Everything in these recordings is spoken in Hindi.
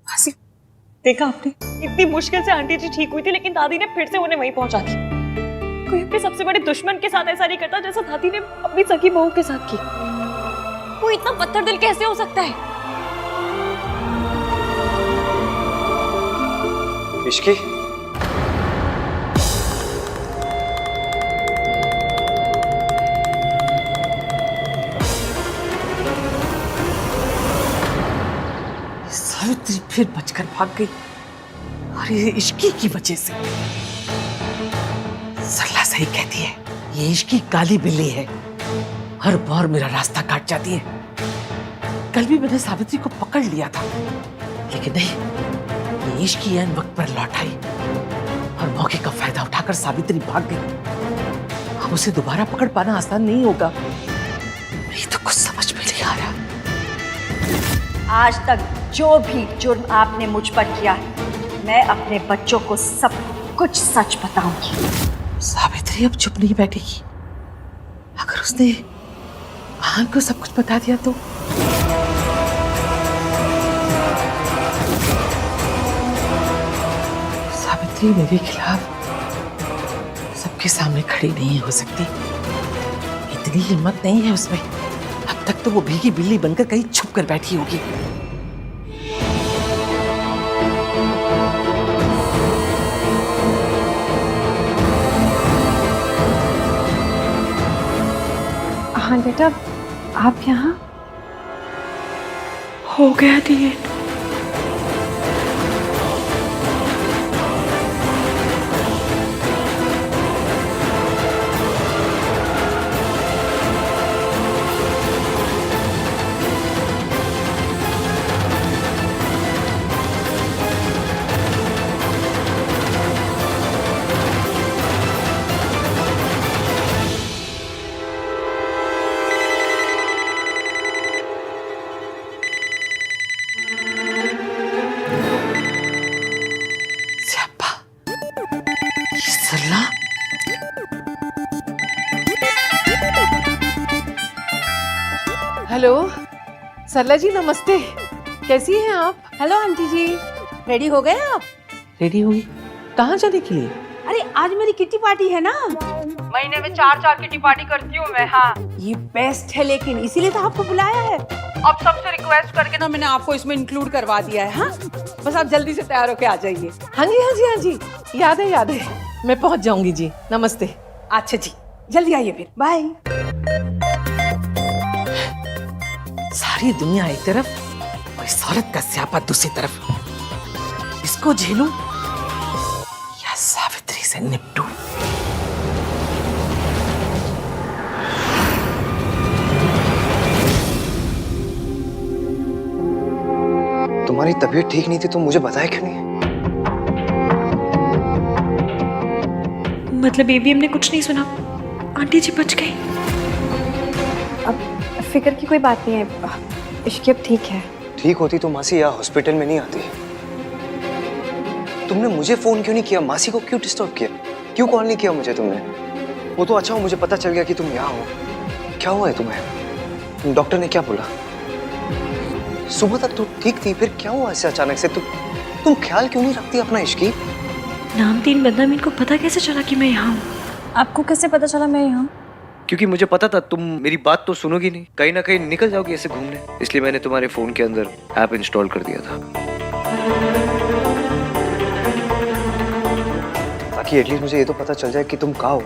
मासी, देखा आपने, इतनी मुश्किल से आंटी जी ठीक हुई थी, लेकिन दादी ने फिर से उन्हें वहीं पहुंचा दी। कोई अपने सबसे बड़े दुश्मन के साथ ऐसा नहीं करता जैसा दादी ने अपनी सगी बहू के साथ की। वो इतना पत्थर दिल कैसे हो सकता है? इश्की, सावित्री फिर बचकर भाग गई और ये इश्की की वजह से। सरला सही कहती है, ये इश्की काली बिल्ली है, हर बार मेरा रास्ता काट जाती है। कल भी मैंने सावित्री को पकड़ लिया था, लेकिन नहीं, ये इश्की ऐन वक्त पर लौट आई और मौके का फायदा उठाकर सावित्री भाग गई। अब उसे दोबारा पकड़ पाना आसान नहीं होगा। नहीं तो कुछ समझ में नहीं आ रहा। आज तक जो भी जुर्म आपने मुझ पर किया है, मैं अपने बच्चों को सब कुछ सच बताऊंगी। सावित्री अब चुप नहीं बैठेगी। अगर उसने आन को सब कुछ बता दिया तो सावित्री मेरे खिलाफ सबके सामने खड़ी नहीं हो सकती। इतनी हिम्मत नहीं है उसमें। अब तक तो वो भीगी बिल्ली बनकर कहीं छुप कर बैठी होगी। हाँ बेटा, आप यहाँ? हो गया दिए। सरला, हेलो सरला जी, नमस्ते। कैसी हैं आप? हेलो आंटी जी, रेडी हो गए आप? रेडी हुई? कहाँ जाने के लिए? अरे आज मेरी किट्टी पार्टी है ना। महीने में 4 किट्टी पार्टी करती हूँ मैं। हाँ, ये बेस्ट है, लेकिन इसीलिए तो आपको बुलाया है। अब सबसे रिक्वेस्ट करके ना मैंने आपको इसमें इंक्लूड करवा दिया है। हाँ, बस आप जल्दी से तैयार होके आ जाइए। हाँ जी, हाँ जी, हाँ जी, याद है, याद है। मैं पहुंच जाऊंगी जी। नमस्ते। अच्छा जी, जल्दी आइए फिर। बाय। सारी दुनिया एक तरफ और इस औरत का स्यापा दूसरी तरफ। इसको झेलूं या सावित्री से निपटूं? तुम्हारी तबीयत ठीक नहीं थी तो मुझे बताया क्यों नहीं? मतलब बेबी, हमने कुछ नहीं सुना। आंटी जी बच गई। अब फिक्र की कोई बात नहीं है, इश्की अब ठीक है। ठीक होती तो मासी यहाँ हॉस्पिटल में नहीं आती। तुमने मुझे फोन क्यों नहीं किया? मासी को क्यों डिस्टर्ब किया? क्यों कॉल नहीं किया मुझे तुमने? वो तो अच्छा हो मुझे पता चल गया कि तुम यहाँ हो। क्या हुआ है तुम्हें? डॉक्टर ने क्या बोला? सुबह तक तो ठीक थी, फिर क्या हुआ ऐसे अचानक से? तुम ख्याल क्यों नहीं रखती अपना इश्की? नाम तीन बदनामी, इनको पता कैसे चला कि मैं यहाँ हूँ? आपको कैसे पता चला मैं यहाँ हूँ? क्योंकि मुझे पता था तुम मेरी बात तो सुनोगी नहीं, कहीं ना कहीं निकल जाओगी ऐसे घूमने, इसलिए मैंने तुम्हारे फोन के अंदर ऐप इंस्टॉल कर दिया था ताकि एटलीस्ट मुझे ये तो पता चल जाए कि तुम कहाँ हो।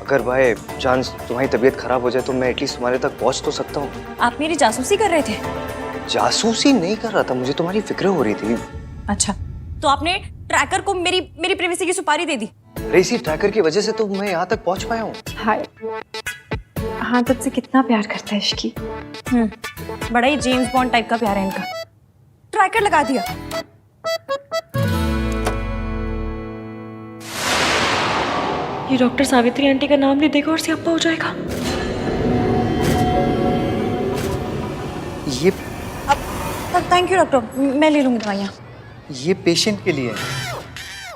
अगर बाय चांस तुम्हारी तबीयत खराब हो जाए तो मैं एटलीस्ट तुम्हारे तक पहुंच तो सकता हूँ। आप मेरी जासूसी कर रहे थे? जासूसी नहीं कर रहा था, मुझे तुम्हारी फिक्र हो रही थी। अच्छा, तो आपने ट्रैकर को मेरी प्रिवेसी की सुपारी दे दी? अरे इसी ट्रैकर की वजह से तो मैं यहाँ तक पहुंच पाया हूँ। हाय, हाँ तुझसे कितना प्यार करता है इश्की। बड़ा ही जेम्स बॉन्ड टाइप का प्यार है इनका। ट्रैकर लगा दिया। ये डॉक्टर सावित्री आंटी का नाम ले देगा और सियापा हो जाएगा। ये थैंक यू डॉक्टर, मैं ले लूंगी दवाइयाँ। ये पेशेंट के लिए है।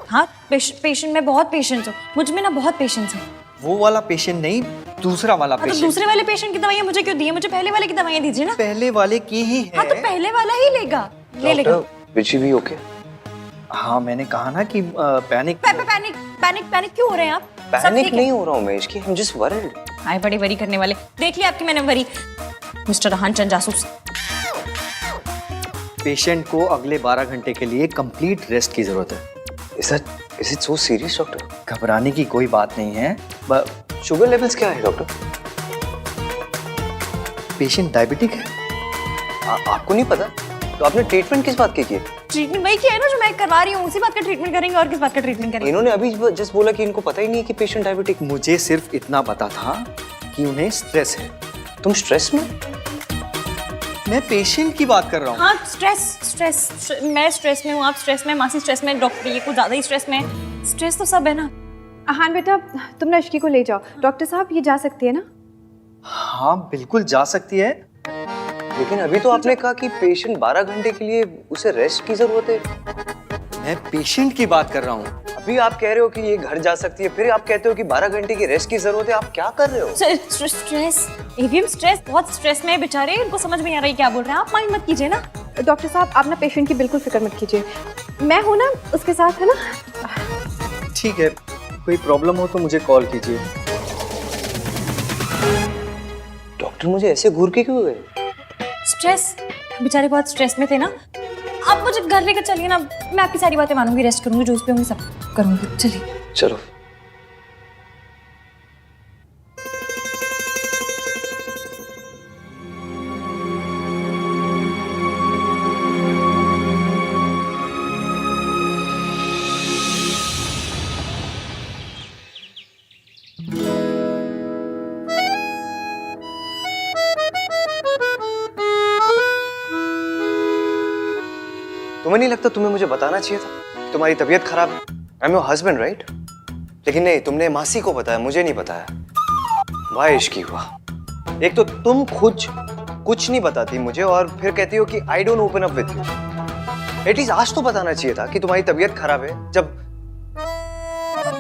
हाँ, पेशेंट में बहुत पेशेंस हो, मुझ में ना बहुत पेशेंस है। वो वाला पेशेंट नहीं, दूसरा वाला तो पेशेंट। दूसरे वाले पेशेंट की दवाइयाँ मुझे क्यों दी है? मुझे पहले वाले की दवाइयाँ दीजिए ना। पहले वाले की ही है। हाँ, तो पहले वाला ही लेगा, ले लेगा। विची भी ओके? हाँ मैंने कहा ना कि पैनिक पैनिक क्यों हो रहे हैं आप? सब पैनिक ठीक है? नहीं हो रहा हूँ मैं इसकी, I'm just worried. आए बड़ी वरी करने वाले। देख लिया आपकी मैंने वरी। मिस्टर रहान चंद जासूस। पेशेंट को अगले 12 घंटे के लिए कंप्लीट रेस्ट की जरूरत है। Is it so serious, doctor? घबराने की कोई बात नहीं है। शुगर लेवल्स क्या है डॉक्टर? पेशेंट डायबिटिक है। आपको नहीं पता? तो आपने ट्रीटमेंट किस बात की है? ट्रीटमेंट वही किया है ना जो मैं करवा रही हूँ, उसी बात का ट्रीटमेंट करेंगे और किस बात का ट्रीटमेंट करेंगे? इन्होंने अभी जस्ट बोला कि इनको पता ही नहीं है कि पेशेंट डायबिटिक। मुझे सिर्फ इतना पता था कि उन्हें स्ट्रेस है। तुम स्ट्रेस में? मैं पेशेंट की बात कर रहा हूँ। हाँ स्ट्रेस मैं स्ट्रेस में हूँ, आप स्ट्रेस में, मासी स्ट्रेस में, डॉक्टर ये कुछ ज्यादा ही स्ट्रेस में। स्ट्रेस तो सब है ना। हाँ बेटा, तुम ना इश्की को ले जाओ। डॉक्टर साहब ये जा सकती है ना? हाँ बिल्कुल जा सकती है। लेकिन अभी तो आपने कहा कि पेशेंट 12 घंटे के लिए उसे रेस्ट की जरूरत है। मैं पेशेंट की बात कर रहा हूँ। अभी आप कह रहे हो कि ये घर जा सकती है, फिर आप कहते हो कि 12 घंटे की रेस्ट की जरूरत है। आप क्या कर रहे हो? स्ट्रेस एवीएम स्ट्रेस, बहुत स्ट्रेस में है बेचारे, इनको समझ में नहीं आ रही क्या बोल रहे हैं। आप माइंड मत कीजिए ना। डॉक्टर साहब आप ना पेशेंट की बिल्कुल फिक्र मत कीजिए, मैं हूँ ना उसके साथ, है ना? ठीक है, कोई प्रॉब्लम हो तो मुझे कॉल कीजिए। डॉक्टर मुझे ऐसे घूर के क्यों गए? स्ट्रेस, बेचारे बहुत स्ट्रेस में थे ना। आप मुझे घर लेकर चलिए ना, मैं आपकी सारी बातें मानूंगी, रेस्ट करूंगी, जो उस पे होंगी सब करूंगी। चलिए चलो। तुम्हें नहीं लगता तुम्हें मुझे बताना चाहिए था कि तुम्हारी तबीयत खराब है? I am your husband right? लेकिन नहीं, तुमने मासी को बताया, मुझे नहीं बताया। वाह इश्की वाह। एक तो तुम खुद कुछ नहीं बताती मुझे और फिर कहती हो कि I don't open up with you. At least आज तो बताना चाहिए था कि तुम्हारी तबीयत खराब है। जब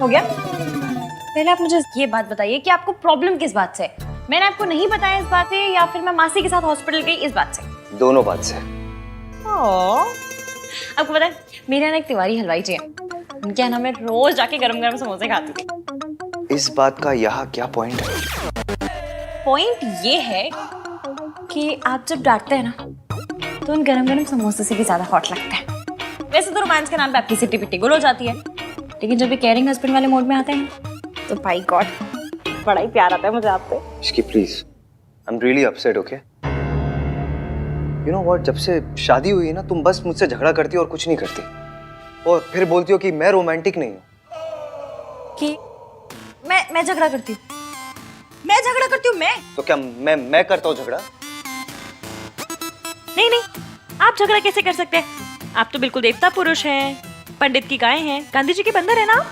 हो गया, पहले आप मुझे ये बात बताइए कि आपको प्रॉब्लम किस बात से है? मैंने आपको नहीं बताया इस बात से, या फिर मैं मासी के साथ हॉस्पिटल गई इस बात से? दोनों बात से। आपको पता है मेरे यहाँ एक तिवारी हलवाई जी हैं, उनके यहाँ मैं रोज जाके गरम गरम समोसे खाती थी। इस बात का यहाँ क्या पॉइंट है? पॉइंट ये है कि आप जब डांटते हैं ना तो उन गरम गरम समोसे से भी ज्यादा हॉट लगता है। वैसे तो रोमांस के नाम पे आपकी सिटी पिट्टी गुल हो जाती है, लेकिन जब ये केयरिंग हस्बैंड वाले मोड में आते हैं तो भाई गॉड बड़ा ही प्यार आता है मुझे आपसे। इसकी please, I am really upset, okay? You know what, जब से शादी हुई है ना तुम बस मुझसे झगड़ा करती हो और कुछ नहीं करती, और फिर बोलती हो कि मैं रोमांटिक नहीं हूँ। कि मैं झगड़ा करती हूँ? मैं झगड़ा करती हूँ? मैं तो क्या मैं करता हूँ झगड़ा? नहीं, आप झगड़ा कैसे कर सकते हैं? आप तो बिल्कुल देवता पुरुष हैं, पंडित की गाय हैं, गांधी जी के बंदर है ना।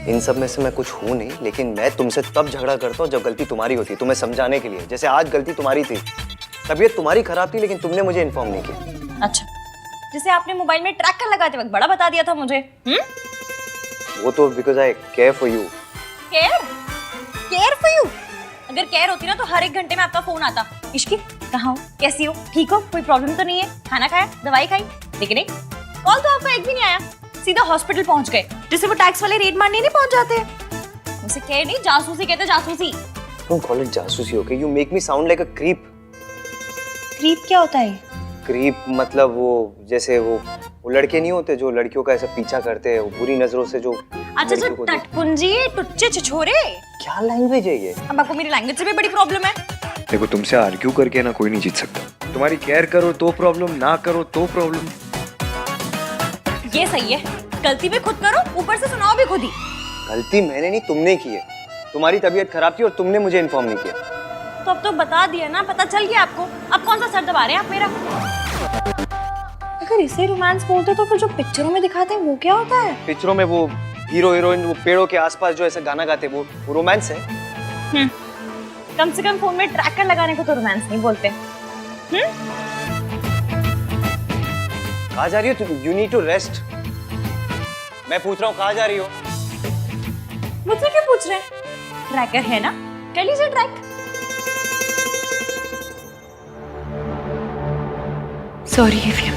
इन सब में से मैं कुछ हूँ नहीं, लेकिन मैं तुमसे तब झगड़ा करता हूँ जब गलती तुम्हारी होती है, तुम्हें समझाने के लिए। जैसे आज गलती तुम्हारी थी, तबीयत तुम्हारी खराब थी, लेकिन तुमने मुझे इन्फॉर्म नहीं किया। अच्छा, जैसे आपने मोबाइल में ट्रैकर लगाते वक्त बड़ा बता दिया था मुझे। वो तो because I care for you. Care for you? अगर केयर होती ना तो हर 1 घंटे में आपका फोन आता, इश्की कहाँ हो, कैसी हो, ठीक हो, कोई प्रॉब्लम तो नहीं है, खाना खाया, दवाई खाई? लेकिन नहीं, कॉल तो आपका एक भी नहीं आया, सीधा हॉस्पिटल पहुंच गए, जिससे वो टैक्स वाले रेड मारने नहीं पहुंच जाते। उसे केयर नहीं, जासूसी कहते, जासूसी। डोंट कॉल इट जासूसी, okay? You make me sound like a creep. Creep क्या होता है? क्रीप मतलब वो जैसे वो लड़के नहीं होते जो लड़कियों का ऐसा पीछा करते हैं, वो बुरी नजरों से जो। अच्छा, जो टटपुंजी, टुच्चे, छिछोरे। क्या लैंग्वेज है ये? अब आपको मेरी लैंग्वेज से भी बड़ी प्रॉब्लम है। देखो, तुमसे आर्ग्यू करके ना कोई नहीं जीत सकता। तुम्हारी केयर करो तो प्रॉब्लम, ना करो तो प्रॉब्लम। ये सही है, गलती भी खुद करो, ऊपर से सुनाओ भी खुद ही। गलती मैंने नहीं, तुमने की है। तुम्हारी तबीयत खराब थी और तुमने मुझे इन्फॉर्म नहीं किया। तो अब तो बता दिया ना, पता चल गया आपको। अब कौन सा सर दबा रहे हैं आप मेरा? अगर इसे रोमांस बोलते तो फिर जो पिक्चरों में दिखाते हैं वो क्या होता है? पिक्चरों में वो हीरो हीरोइन वो पेड़ों के आसपास जो ऐसे गाना गाते वो रोमांस है। कम से कम फोन में ट्रैकर लगाने को तो रोमांस नहीं बोलते। कहाँ जा रही हो? You need to rest. मैं पूछ रहा हूँ कहाँ जा रही हो? मुझसे क्यों पूछ रहे हैं? ट्रैकर है ना, कर लीजिए ट्रैक। सॉरी एफएम,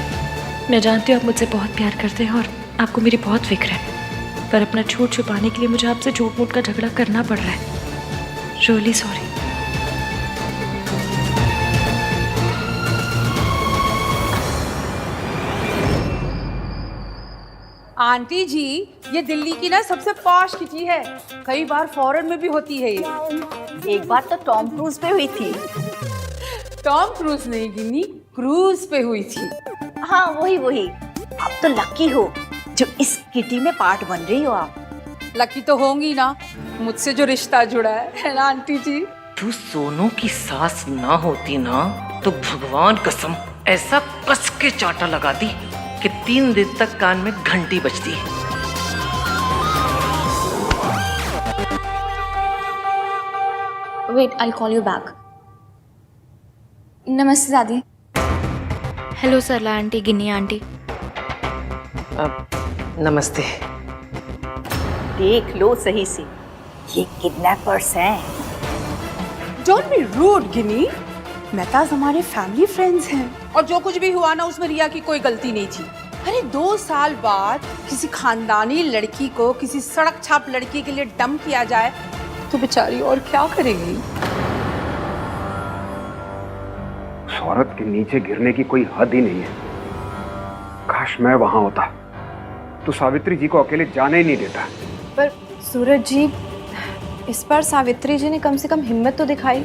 मैं जानती हूँ आप मुझसे बहुत प्यार करते हैं और आपको मेरी बहुत फिक्र है, पर अपना झूठ छुपाने के लिए मुझे आपसे झूठ मूठ का झगड़ा करना पड़ रहा है। Really sorry. आंटी जी, ये दिल्ली की ना सबसे पॉश किटी है। कई बार फॉरेन में भी होती है ये। एक बार तो टॉम क्रूज पे हुई थी। टॉम क्रूज नहीं गिनी, क्रूज पे हुई थी। हाँ वही वही। आप तो लकी हो जो इस किटी में पार्ट बन रही हो आप। लकी तो होंगी ना, मुझसे जो रिश्ता जुड़ा है ना आंटी जी। तू सोनू की सास ना होती ना तो भगवान कसम ऐसा कस के चांटा लगाती कि 3 दिन तक कान में घंटी बजती। Wait, I'll call you back. नमस्ते दादी। हेलो सरला आंटी, गिन्नी आंटी। नमस्ते। देख लो सही से, ये किडनैपर्स हैं। डोंट बी रूड गिनी, मेहताज हमारे फैमिली फ्रेंड्स हैं और जो कुछ भी हुआ ना उसमें रिया की कोई गलती नहीं थी। अरे 2 साल बाद किसी खानदानी लड़की को किसी सड़क छाप लड़की के लिए डंप किया जाए तो बेचारी और क्या करेगी। उस औरत के नीचे गिरने की कोई हद ही नहीं है। काश मैं वहां होता तो सावित्री जी को अकेले जाने ही नहीं देता। पर सूरज जी, इस बार सावित्री जी ने कम से कम हिम्मत तो दिखाई।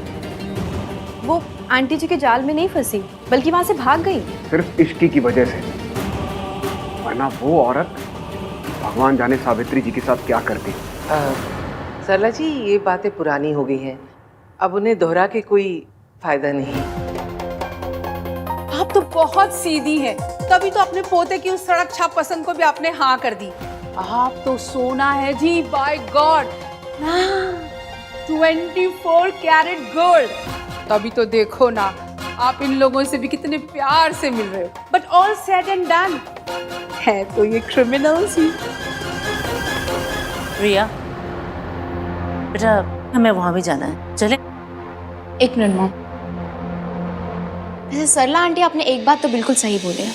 वो आंटी जी के जाल में नहीं फंसी बल्कि वहां से भाग गई। सिर्फ इश्की की वजह से, वरना वो औरत भगवान जाने सावित्री जी के साथ क्या करती। सरला जी, ये बातें पुरानी हो गई हैं, अब उन्हें दोहरा के कोई फायदा नहीं। आप तो बहुत सीधी हैं, तभी तो अपने पोते की उस सड़क छाप पसंद को भी आपने हाँ कर दी। आप तो सोना है जी, बाय गॉड। 24 carat gold. तभी तो देखो ना, आप इन लोगों से भी कितने प्यार से मिल रहे हो। But all said and done, है तो ये क्रिमिनल्स ही। रिया बेटा, हमें वहां भी जाना है, चले? एक मिनट मॉम। वैसे सरला आंटी, आपने एक बात तो बिल्कुल सही बोली है,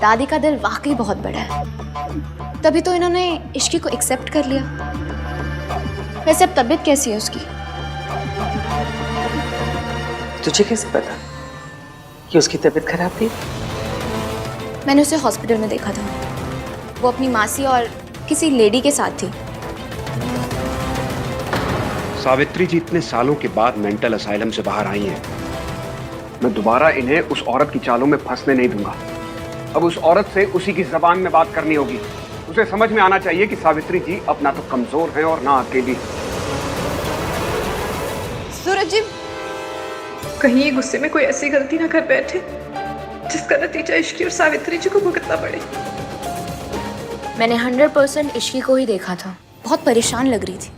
दादी का दिल वाकई बहुत बड़ा है, तभी तो इन्होंने इश्की को एक्सेप्ट कर लिया। वैसे अब तबीयत कैसी है उसकी? तुझे कैसे पता कि उसकी तबीयत खराब थी? मैंने उसे हॉस्पिटल में देखा था, वो अपनी मासी और किसी लेडी के साथ थी। सावित्री जी इतने सालों के बाद मेंटल असाइलम से बाहर आई हैं। मैं दोबारा इन्हें उस औरत की चालों में फंसने नहीं दूंगा। अब उस औरत से उसी की जबान में बात करनी होगी। उसे समझ में आना चाहिए कि सावित्री जी अब ना तो कमजोर हैं और ना अकेली। सूरज जी, कहीं ये गुस्से में कोई ऐसी गलती ना कर बैठे जिसका नतीजा इश्की और सावित्री जी को भुगतना पड़े। मैंने 100% इश्की को ही देखा था, बहुत परेशान लग रही थी।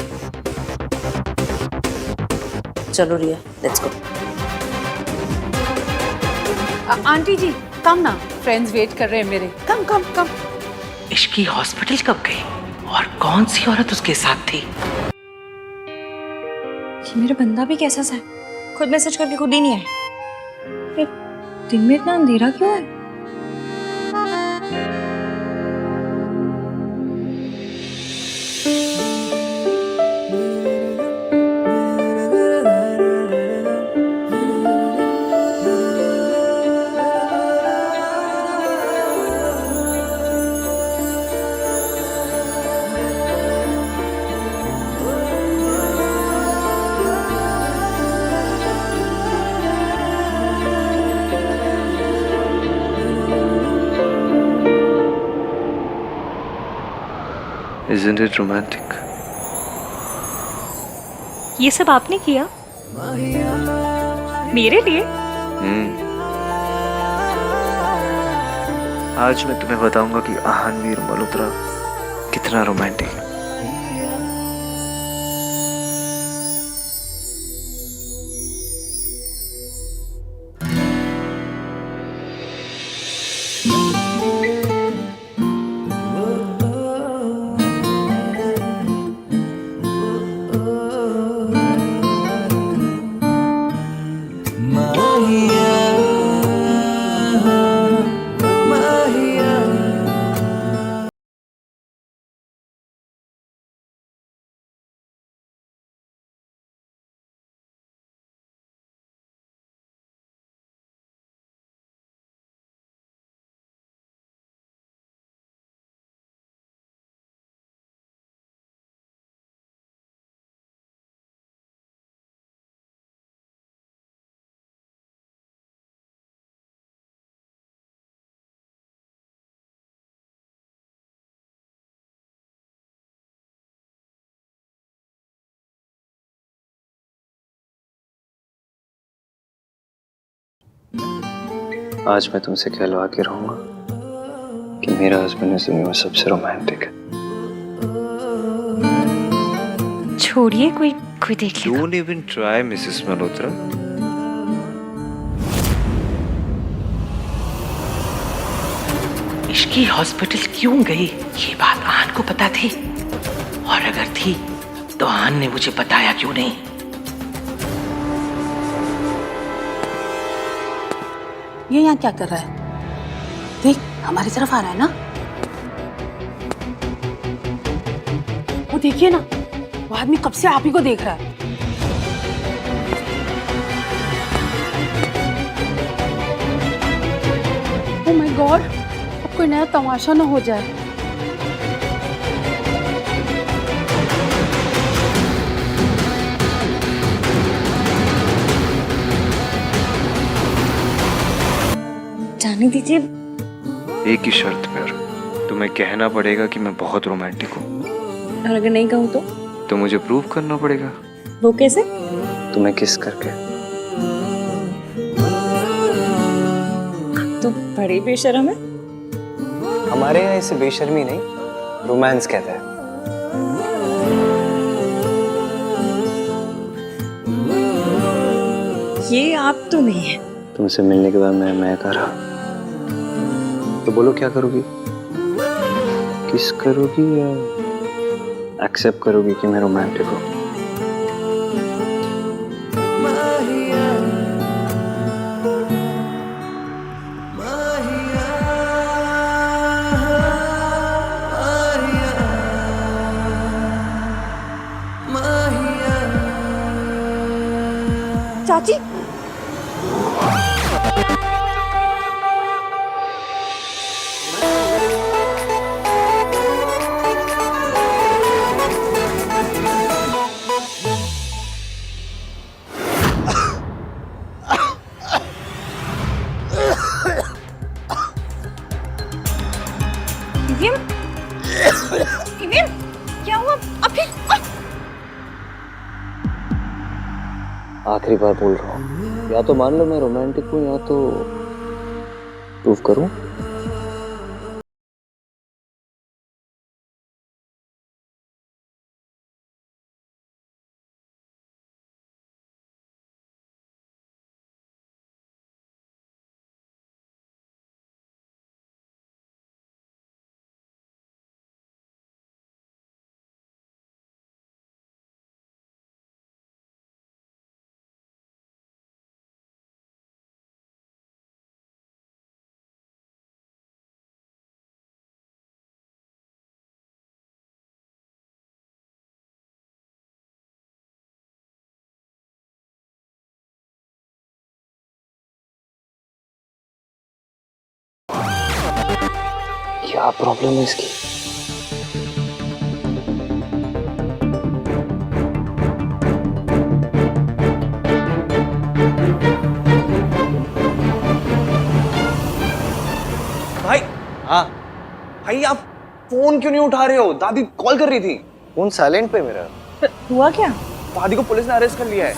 चलो रिया, लेट्स गो। आंटी जी कम ना, फ्रेंड्स वेट कर रहे हैं मेरे। कम कम कम। इश्की हॉस्पिटल कब गई और कौन सी औरत उसके साथ थी? ये मेरा बंदा भी कैसा सा है, खुद मैसेज करके खुद ही नहीं आए। दिन में इतना अंधेरा क्यों है? Isn't it romantic? ये सब आपने किया मेरे लिए? आज मैं तुम्हें बताऊंगा कि आहानवीर मल्होत्रा कितना रोमांटिक है। आज मैं तुमसे कहलवा के रहूंगा कि मेरा हस्बैंड इस दुनिया में सबसे रोमांटिक है। छोड़िए, कोई कोई देख लेगा। Don't even try, Mrs Malhotra. Ishki hospital क्यों गई ये बात आन को पता थी, और अगर थी तो आन ने मुझे बताया क्यों नहीं? ये यहाँ क्या कर रहा है? देख, हमारी तरफ आ रहा है ना। वो देखिए ना, वो आदमी कब से आप ही को देख रहा है। ओह माय गॉड, अब कोई नया तमाशा ना हो जाए। जाने दीजिए। एक ही शर्त पर, तुम्हें कहना पड़ेगा कि मैं बहुत रोमांटिक हूँ। और अगर नहीं कहूँ तो मुझे प्रूव करना पड़ेगा। वो कैसे? तुम्हें किस करके। तो बड़े बेशर्म है। हमारे यहाँ इसे बेशर्मी नहीं, रोमांस कहते हैं। ये आप तो नहीं है। तुमसे मिलने के बाद मैं कर रहा, तो बोलो क्या करोगी? किस करोगी या एक्सेप्ट करोगी कि मैं रोमांटिक हूँ? चाची, क्या हुआ? अभी आखिरी बार बोल रहा हूँ, या तो मान लो मैं रोमांटिक हूँ या तो प्रूफ करूँ। क्या प्रॉब्लम है इसकी? भाई, हाँ भाई, आप फोन क्यों नहीं उठा रहे हो? दादी कॉल कर रही थी। फोन साइलेंट पे मेरा। हुआ क्या? दादी को पुलिस ने अरेस्ट कर लिया है।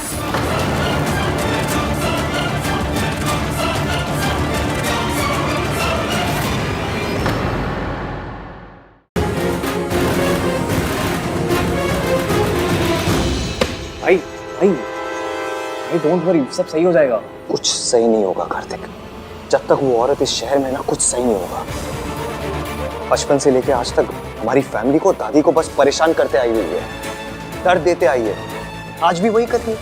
भाई भाई भाई, डोंट वरी, सब सही हो जाएगा। कुछ सही नहीं होगा कार्तिक, जब तक वो औरत इस शहर में ना, कुछ सही नहीं होगा। बचपन से लेके आज तक हमारी फैमिली को, दादी को बस परेशान करते आई हुई है, दर्द देते आई है। आज भी वही कर रही है।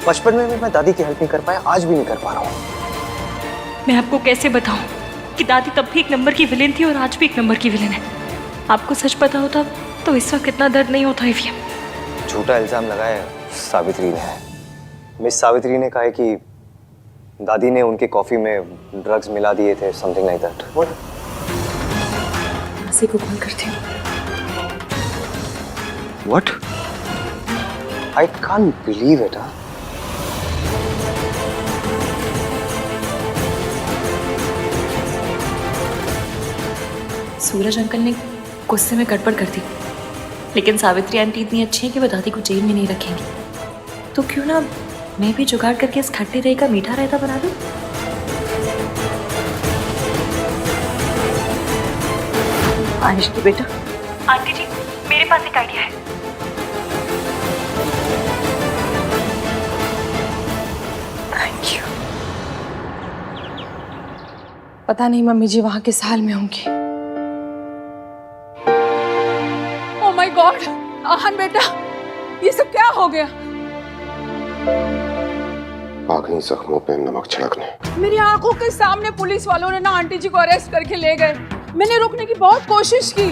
बचपन में भी मैं दादी की हेल्प नहीं कर पाया, आज भी नहीं कर पा रहा हूँ। मैं आपको कैसे बताऊं कि दादी तब भी एक नंबर की विलेन थी और आज भी एक नंबर की विलेन है। आपको सच पता होता तो इस वक्त इतना दर्द नहीं होता ईवीएम। झूठा इल्जाम लगाया सावित्री ने। मिस सावित्री ने कहा है कि दादी ने उनके कॉफी में ड्रग्स मिला दिए थे, समथिंग लाइक दैट। मासी को कॉल करती हूँ। What? I can't believe it. Suraj uncle ने गुस्से में गड़बड़ कर दी, लेकिन सावित्री आंटी इतनी अच्छी है कि वो दादी को जेल में नहीं रखेंगी। तो क्यों ना मैं भी जुगाड़ करके इस खट्टे दही का मीठा रायता बना दूं। आनिश की बेटा, आंटी जी, मेरे पास एक आइडिया है। Thank you. पता नहीं मम्मी जी वहाँ किस हाल में होंगी। ओह माय गॉड, आहन बेटा, ये सब क्या हो गया? आखिरी जख्मों पे नमक छिड़कने। मेरी आंखों के सामने पुलिस वालों ने ना आंटी जी को अरेस्ट करके ले गए। मैंने रोकने की बहुत कोशिश की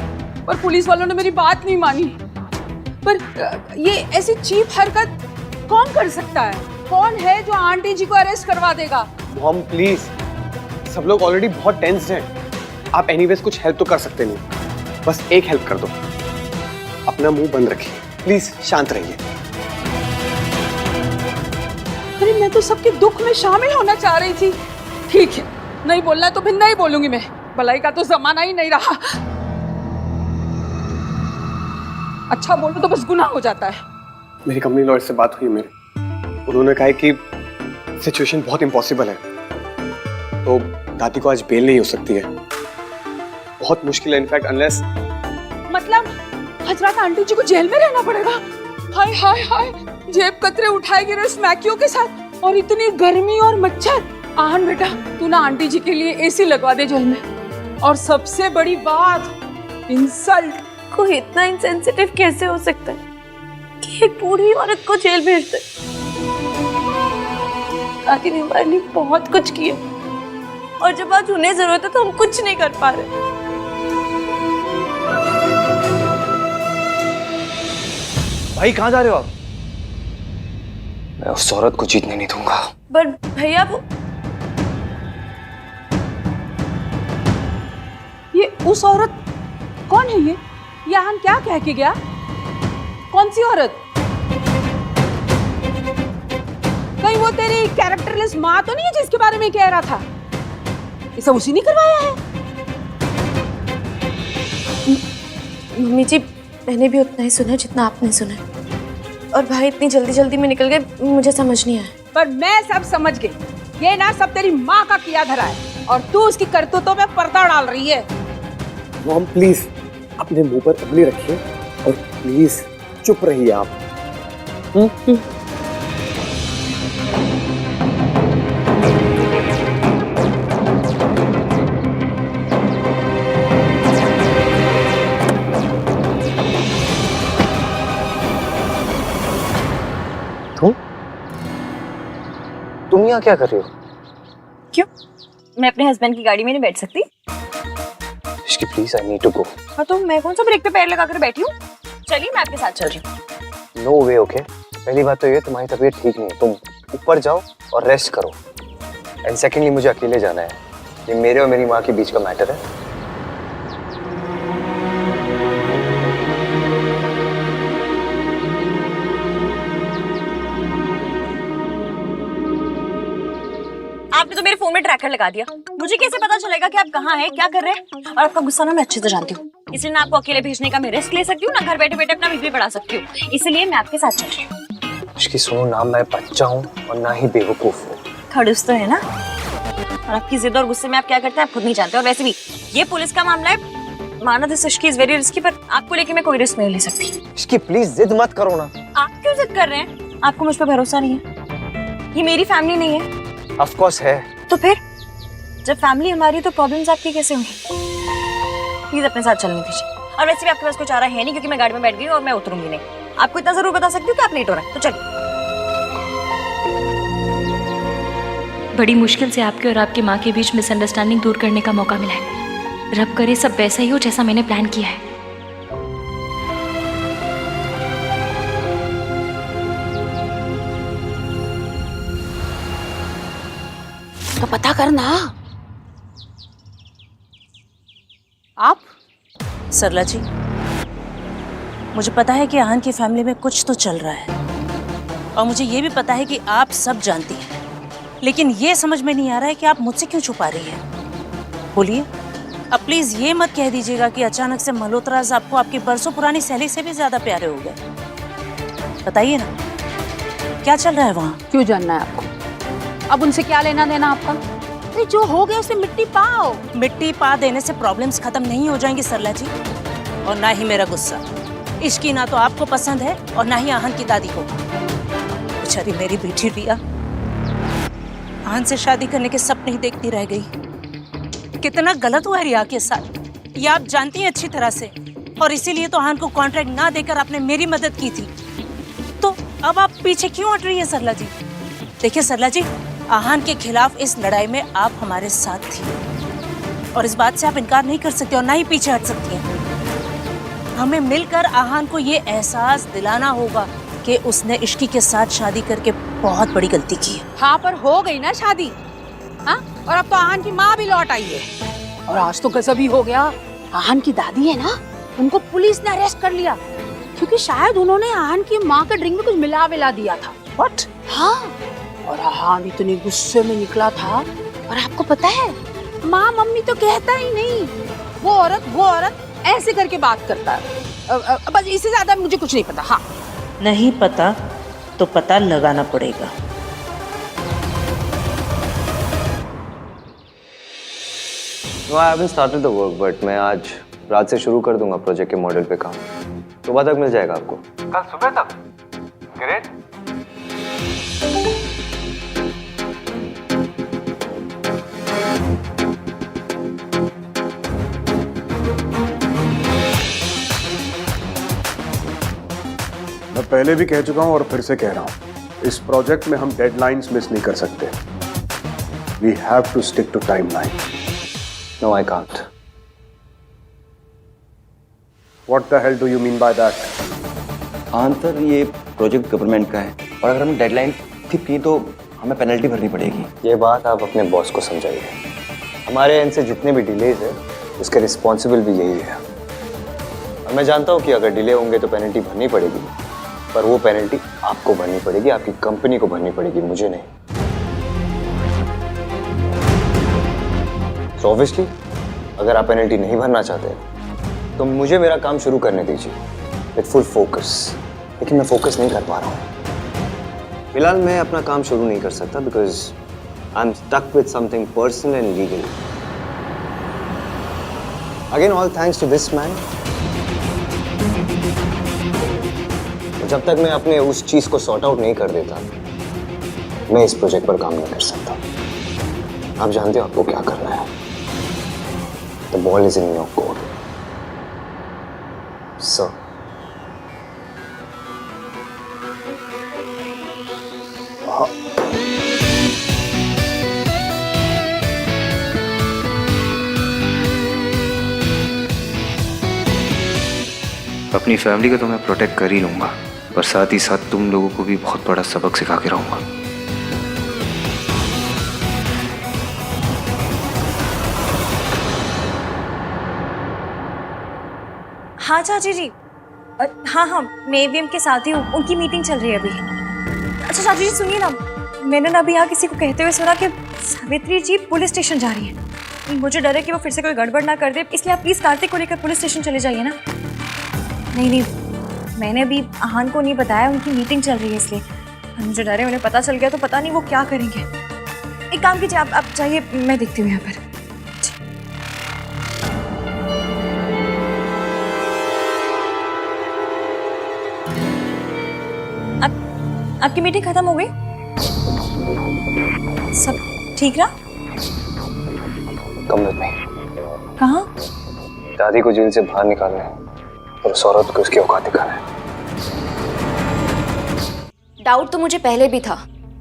पर पुलिस वालों ने मेरी बात नहीं मानी। पर ये ऐसी चीप हरकत कौन कर सकता है? कौन है जो आंटी जी को अरेस्ट करवा देगा? मॉम प्लीज, सब लोग ऑलरेडी बहुत टेंस्ड हैं। आप एनीवेज कुछ हेल्प तो कर सकते नहीं, बस एक हेल्प कर दो, अपना मुंह बंद रखिए प्लीज, शांत रहिए। अरे मैं तो सबके दुख में शामिल होना चाह रही थी। ठीक है, नहीं बोलना तो फिर नहीं बोलूंगी मैं, भलाई का तो जमाना ही नहीं रहा। अच्छा बोलो तो बस गुनाह हो जाता है। मेरी कंपनी लॉयर से बात हुई मेरी, उन्होंने कहा है कि सिचुएशन बहुत इम्पॉसिबल है, तो दादी को आज बेल नहीं हो सकती है, बहुत मुश्किल है इनफैक्ट, अनलेस। मतलब हजरत आंटी जी को जेल में रहना पड़ेगा? हाय हाय हाय, जेब कतरे उठाए गिरे उस मैक्यू के साथ, और इतनी गर्मी और मच्छर। आहन बेटा, तू ना आंटी जी के लिए एसी लगवा दे जेल में। और सबसे बड़ी बात, इंसल्ट। कोई इतना इंसेंसिटिव कैसे हो सकता है कि एक बूढ़ी औरत को जेल भेज दे? दादी ने हमारे लिए बहुत कुछ किया और जब आज उन्हें जरूरत है तो हम कुछ नहीं कर पा रहे। भाई कहाँ जा रहे हो आप? मैं उस औरत को जीतने नहीं दूंगा। पर भैया वो ये उस औरत कौन है? ये आहन क्या कह के गया? कौन सी औरत? कहीं वो तेरी कैरेक्टरलेस माँ तो नहीं है जिसके बारे में कह रहा था? ये सब उसी ने करवाया है? मम्मी जी, मैंने भी उतना ही सुना जितना आपने सुना, और भाई इतनी जल्दी जल्दी में निकल गए, मुझे समझ नहीं आया। पर मैं सब समझ गई, ये ना सब तेरी माँ का किया धरा है और तू उसकी करतूतों में पर्दा डाल रही है। मॉम प्लीज अपने मुंह पर उंगली रखिए और प्लीज चुप रहिए आप। तुम यहाँ क्या कर रही हो? क्यों? मैं अपने हस्बैंड की गाड़ी में नहीं बैठ सकती? इश्की please, I need to go. हाँ तो मैं कौन सा ब्रेक पे पैर लगाकर बैठी हूँ? चलिए मैं आपके साथ चल रही हूँ। नो वे, ओके। पहली बात तो ये, तुम्हारी तबीयत ठीक नहीं है, तुम ऊपर जाओ और रेस्ट करो। एंड सेकेंडली, मुझे अकेले जाना है, ये मेरे और मेरी माँ के बीच का मैटर है। आपने तो मेरे फोन में ट्रैकर लगा दिया, मुझे कैसे पता चलेगा कि आप कहाँ हैं, क्या कर रहे हैं? और आपका गुस्सा ना मैं अच्छे से जानती हूँ, इसलिए ना आपको अकेले भेजने का मैं रिस्क ले सकती हूँ, ना घर बैठे बैठे अपना बीपी बढ़ा सकती हूँ, इसलिए मैं आपके साथ चल रही हूँ। इसकी सुनो, ना मैं बच्चा हूँ और ना ही बेवकूफ हूँ। खड़ूस तो है ना, और आपकी जिद और गुस्से में आप क्या करते हैं आप खुद नहीं जानते। और वैसे भी ये पुलिस का मामला है, माना this Ishki is very risky, पर आपको लेके मैं कोई रिस्क नहीं ले सकती। इसकी प्लीज जिद मत करो ना। आप क्यों जिद कर रहे हैं? आपको मुझ पर भरोसा नहीं है? ये मेरी फैमिली नहीं है? ऑफ कोर्स है। तो फिर जब फैमिली हमारी तो प्रॉब्लम्स आपकी कैसे होंगी? प्लीज अपने साथ चलने दीजिए। और वैसे भी आपके पास कुछ आ रहा है नहीं, क्योंकि मैं गाड़ी में बैठ गई और मैं उतरूंगी नहीं। आपको इतना जरूर बता सकती हूँ कि आप लेट हो रहे हैं, तो चलिए। बड़ी मुश्किल से आपके और आपकी माँ के बीच मिसअंडरस्टैंडिंग दूर करने का मौका मिला है। रब करे सब वैसा ही हो जैसा मैंने प्लान किया है। तो पता करना। आप? सरला जी, मुझे पता है कि आहन की फैमिली में कुछ तो चल रहा है, और मुझे ये भी पता है कि आप सब जानती हैं, लेकिन ये समझ में नहीं आ रहा है कि आप मुझसे क्यों छुपा रही हैं। बोलिए, अब प्लीज ये मत कह दीजिएगा कि अचानक से मल्होत्राज आपको आपकी बरसों पुरानी सहेली से भी ज्यादा प्यारे हो गए। बताइए ना, क्या चल रहा है वहाँ? क्यों जानना है आपको? अब उनसे क्या लेना देना आपका? अरे जो हो गया उसे मिट्टी पाओ। मिट्टी पा देने से प्रॉब्लम्स खत्म नहीं हो जाएंगी सरला जी। और ना ही मेरा गुस्सा। इश्की ना तो आपको पसंद है और ना ही आहन की दादी को। बेचारी मेरी बेटी रिया आहन से शादी करने के सपने ही देखती रह गई। कितना गलत हुआ है रिया के साथ, ये आप जानती हैं अच्छी तरह से। और इसीलिए तो आहन को कॉन्ट्रैक्ट ना देकर आपने मेरी मदद की थी। तो अब आप पीछे क्यों हट रही है सरला जी? देखिए सरला जी, आहन के खिलाफ इस लड़ाई में आप हमारे साथ थी और इस बात से आप इनकार नहीं कर सकते और ना ही पीछे हट सकती हैं। हमें मिलकर आहन को ये एहसास दिलाना होगा कि उसने इश्की के साथ शादी करके बहुत बड़ी गलती की है। हाँ, पर हो गई ना शादी। हाँ, और अब तो आहन की माँ भी लौट आई है। और आज तो गजब ही हो गया। आहन की दादी है ना, उनको पुलिस ने अरेस्ट कर लिया क्योंकि शायद उन्होंने आहन की माँ के ड्रिंक में कुछ मिला दिया था। व्हाट? हाँ, और आहन इतने गुस्से में निकला था। और आपको पता है, माँ मम्मी तो कहता ही नहीं, वो औरत ऐसे करके बात करता है। बस इससे ज्यादा मुझे कुछ नहीं पता। हाँ, नहीं पता तो पता लगाना पड़ेगा। No, I haven't started the work, but मैं आज रात से शुरू कर दूंगा प्रोजेक्ट के मॉडल पे काम। सुबह तक मिल जाएगा आपको। कल सुबह तक? ग्रेट। मैं पहले भी कह चुका हूं और फिर से कह रहा हूं, इस प्रोजेक्ट में हम डेडलाइंस मिस नहीं कर सकते। We have to stick to timeline. No, I can't. What the hell do you mean by that? Answer, ये प्रोजेक्ट गवर्नमेंट का है और अगर हमें डेडलाइन स्किप की तो हमें पेनल्टी भरनी पड़ेगी। ये बात आप अपने बॉस को समझाइए। हमारे एंड से जितने भी डिलेज है उसके रिस्पॉन्सिबल भी यही है। और मैं जानता हूँ कि अगर डिले होंगे तो पेनल्टी भरनी पड़ेगी, पर वो पेनल्टी आपको भरनी पड़ेगी, आपकी कंपनी को भरनी पड़ेगी, मुझे नहीं। So obviously, अगर आप पेनल्टी नहीं भरना चाहते तो मुझे मेरा काम शुरू करने दीजिए विद फुल फोकस। लेकिन मैं फोकस नहीं कर पा रहा हूँ। फिलहाल मैं अपना काम शुरू नहीं कर सकता because I am stuck with something personal and legal. Again all thanks to this man. जब तक मैं अपने उस चीज को सॉर्ट आउट नहीं कर देता, मैं इस प्रोजेक्ट पर काम नहीं कर सकता। आप जानते हो आपको क्या करना है। The ball is in your court, sir. अपनी फैमिली को तो मैं प्रोटेक्ट कर ही लूंगा, पर साथ ही साथ तुम लोगों को भी बहुत बड़ा सबक सिखा के रहूंगा। हाँ चाची जी, हाँ मैं एवीएम के साथ ही हूँ, उनकी मीटिंग चल रही है अभी। अच्छा चाची जी सुनिए ना, मैंने ना अभी यहाँ किसी को कहते हुए सुना कि सावित्री जी पुलिस स्टेशन जा रही है। मुझे डर है कि वो फिर से कोई गड़बड़ ना कर दे, इसलिए आप प्लीज़ कार्तिक को लेकर पुलिस स्टेशन चले जाइए ना। नहीं, मैंने अभी आहन को नहीं बताया, उनकी मीटिंग चल रही है इसलिए। मुझे डर है उन्हें पता चल गया तो पता नहीं वो क्या करेंगे। एक काम कीजिए, आप चाहिए, मैं देखती हूँ यहाँ पर। आपकी मीटिंग खत्म हो गई? सब ठीक रहा? कम में कहाँ? दादी को जेल से बाहर निकालना है और उस औरत को उसकी औकात दिखाना है। डाउट तो मुझे पहले भी था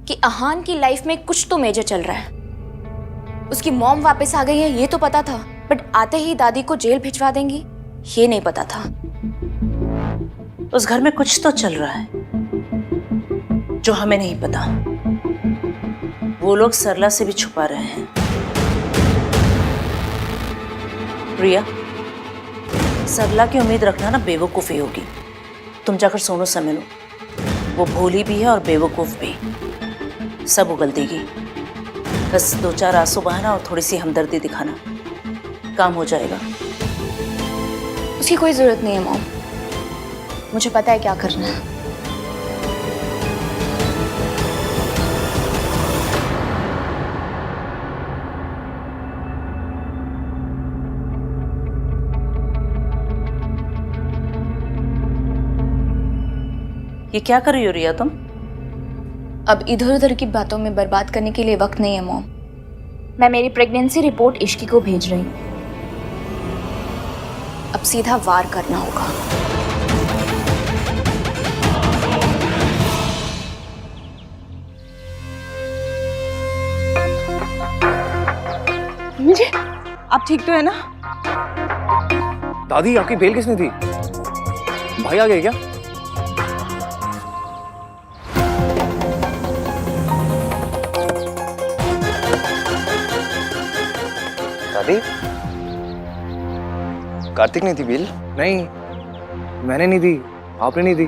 कि आहान की लाइफ में कुछ तो मेजर चल रहा है। उसकी मॉम वापस आ गई है ये तो पता था, बट आते ही दादी को जेल भिजवा देंगी ये नहीं पता था। उस घर में कुछ तो चल रहा है जो हमें नहीं पता। वो लोग सरला से भी छुपा रहे हैं। प्रिया, सरला की उम्मीद रखना ना बेवकूफ़ी होगी। तुम जाकर सोनू से मिलो, वो भोली भी है और बेवकूफ़ भी। सब उगल देगी। बस 2-4 आंसू बहाना और थोड़ी सी हमदर्दी दिखाना, काम हो जाएगा। उसकी कोई जरूरत नहीं है मॉम, मुझे पता है क्या करना है। ये क्या कर रही हो रिया तुम? अब इधर उधर की बातों में बर्बाद करने के लिए वक्त नहीं है मॉम। मैं मेरी प्रेगनेंसी रिपोर्ट इश्की को भेज रही हूँ। अब सीधा वार करना होगा। मुझे आप ठीक तो है ना? दादी आपकी बेल किसने दी? भाई आ गए क्या? दादी कार्तिक ने दी बेल? नहीं मैंने नहीं दी, आपने नहीं दी।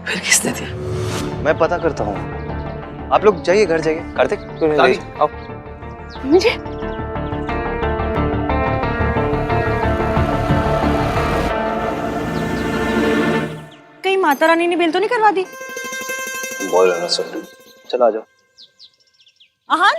फिर किसने दी? मैं पता करता हूँ, आप लोग जाइए घर जाइए। कार्तिक दादी आओ। मुझे कहीं माता रानी ने बेल तो नहीं करवा दी? बोल रहा सुन, चलो आ जाओ। आहान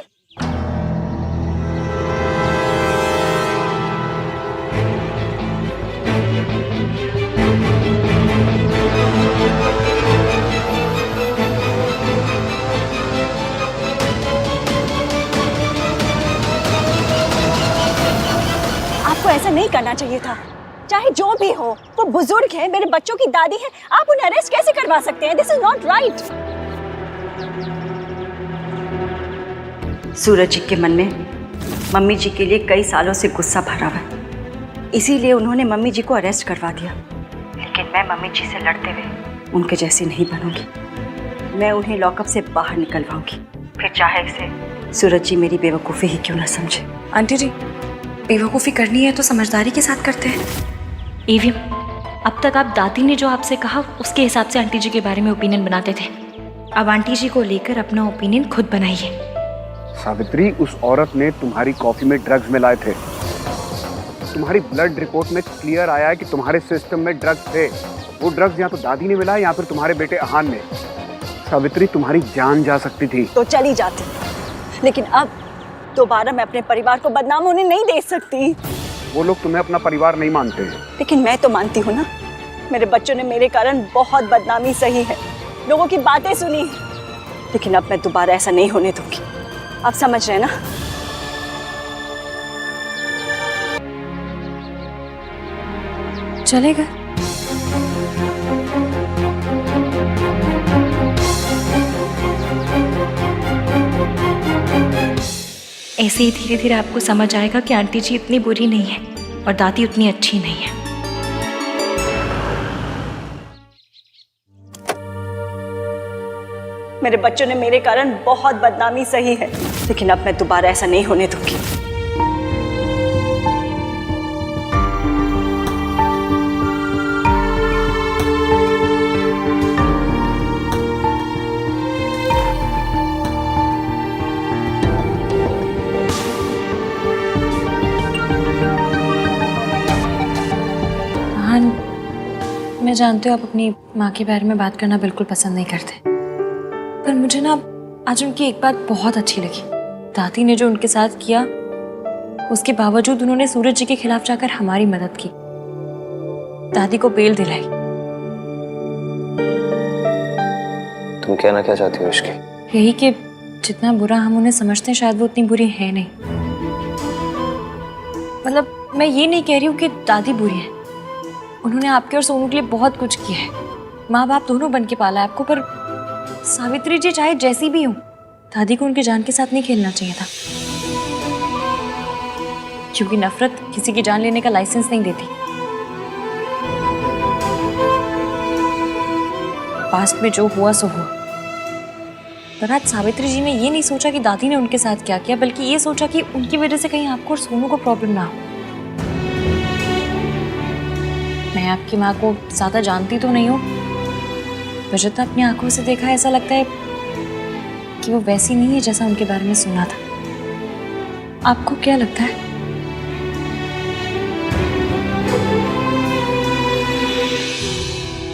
आपको ऐसा नहीं करना चाहिए था। चाहे जो भी हो, वो बुजुर्ग है, मेरे बच्चों की दादी है, आप उन्हें अरेस्ट कैसे करवा सकते हैं? This is not right. Suraj ji के मन में मम्मी जी के लिए कई सालों से गुस्सा भरा हुआ है, इसीलिए उन्होंने मम्मी जी को अरेस्ट करवा दिया। लेकिन मैं मम्मी जी से लड़ते हुए उनके जैसी नहीं बनूंगी। मैं उन्हें लॉकअप से बाहर निकलवाऊंगी, फिर चाहे इसे सूरज जी मेरी बेवकूफ़ी ही क्यों ना समझे। आंटी जी, बेवकूफ़ी करनी है तो समझदारी के साथ करते हैं। एवीएम, अब तक आप दादी ने जो आपसे कहा उसके हिसाब से आंटी जी के बारे में ओपिनियन बनाते थे। अब आंटी जी को लेकर अपना ओपिनियन खुद बनाइए। सावित्री, उस औरत ने तुम्हारी कॉफी में ड्रग्स मिलाए थे। तुम्हारी ब्लड रिपोर्ट में क्लियर आया है कि तुम्हारे सिस्टम में ड्रग्स थे। वो ड्रग्स या तो दादी ने मिलाया या फिर तुम्हारे बेटे आहान ने। सावित्री, तुम्हारी जान जा सकती थी। तो चली जाती, लेकिन अब दोबारा मैं अपने परिवार को बदनाम होने नहीं दे सकती। वो लोग तुम्हें अपना परिवार नहीं मानते हैं। लेकिन मैं तो मानती हूँ ना। मेरे बच्चों ने मेरे कारण बहुत बदनामी सही है, लोगों की बातें सुनी, लेकिन अब मैं दोबारा ऐसा नहीं होने दूंगी। आप समझ रहे हैं ना? चलेगा। ऐसे ही धीरे धीरे आपको समझ आएगा कि आंटी जी इतनी बुरी नहीं है और दादी उतनी अच्छी नहीं है। मेरे बच्चों ने मेरे कारण बहुत बदनामी सही है, लेकिन अब मैं दोबारा ऐसा नहीं होने दूंगी। मैं जानती हूँ आप अपनी माँ के बारे में बात करना बिल्कुल पसंद नहीं करते, पर मुझे ना आज उनकी एक बात बहुत अच्छी लगी। दादी ने जो उनके साथ किया, उसके बावजूद उन्होंने सूरज जी के खिलाफ जाकर हमारी मदद की, दादी को बेल दिलाई। तुम कहना क्या चाहती हो इसके? यही कि जितना बुरा हम उन्हें समझते हैं शायद वो उतनी बुरी है नहीं। मतलब मैं ये नहीं कह रही हूँ कि दादी बुरी है, उन्होंने आपके और सोनू के लिए बहुत कुछ किया है, माँ बाप दोनों बन के पाला है आपको। पर सावित्री जी चाहे जैसी भी हो, दादी को उनकी जान के साथ नहीं खेलना चाहिए था, क्योंकि नफरत किसी की जान लेने का लाइसेंस नहीं देती। पास्ट में जो हुआ सो हुआ, पर आज सावित्री जी ने ये नहीं सोचा कि दादी ने उनके साथ क्या किया, बल्कि ये सोचा कि उनकी वजह से कहीं आपको और सोनू को प्रॉब्लम ना हो। मैं आपकी माँ को ज्यादा जानती तो नहीं हूँ, पर जितना अपनी आंखों से देखा ऐसा लगता है कि वो वैसी नहीं है जैसा उनके बारे में सुना था। आपको क्या लगता है?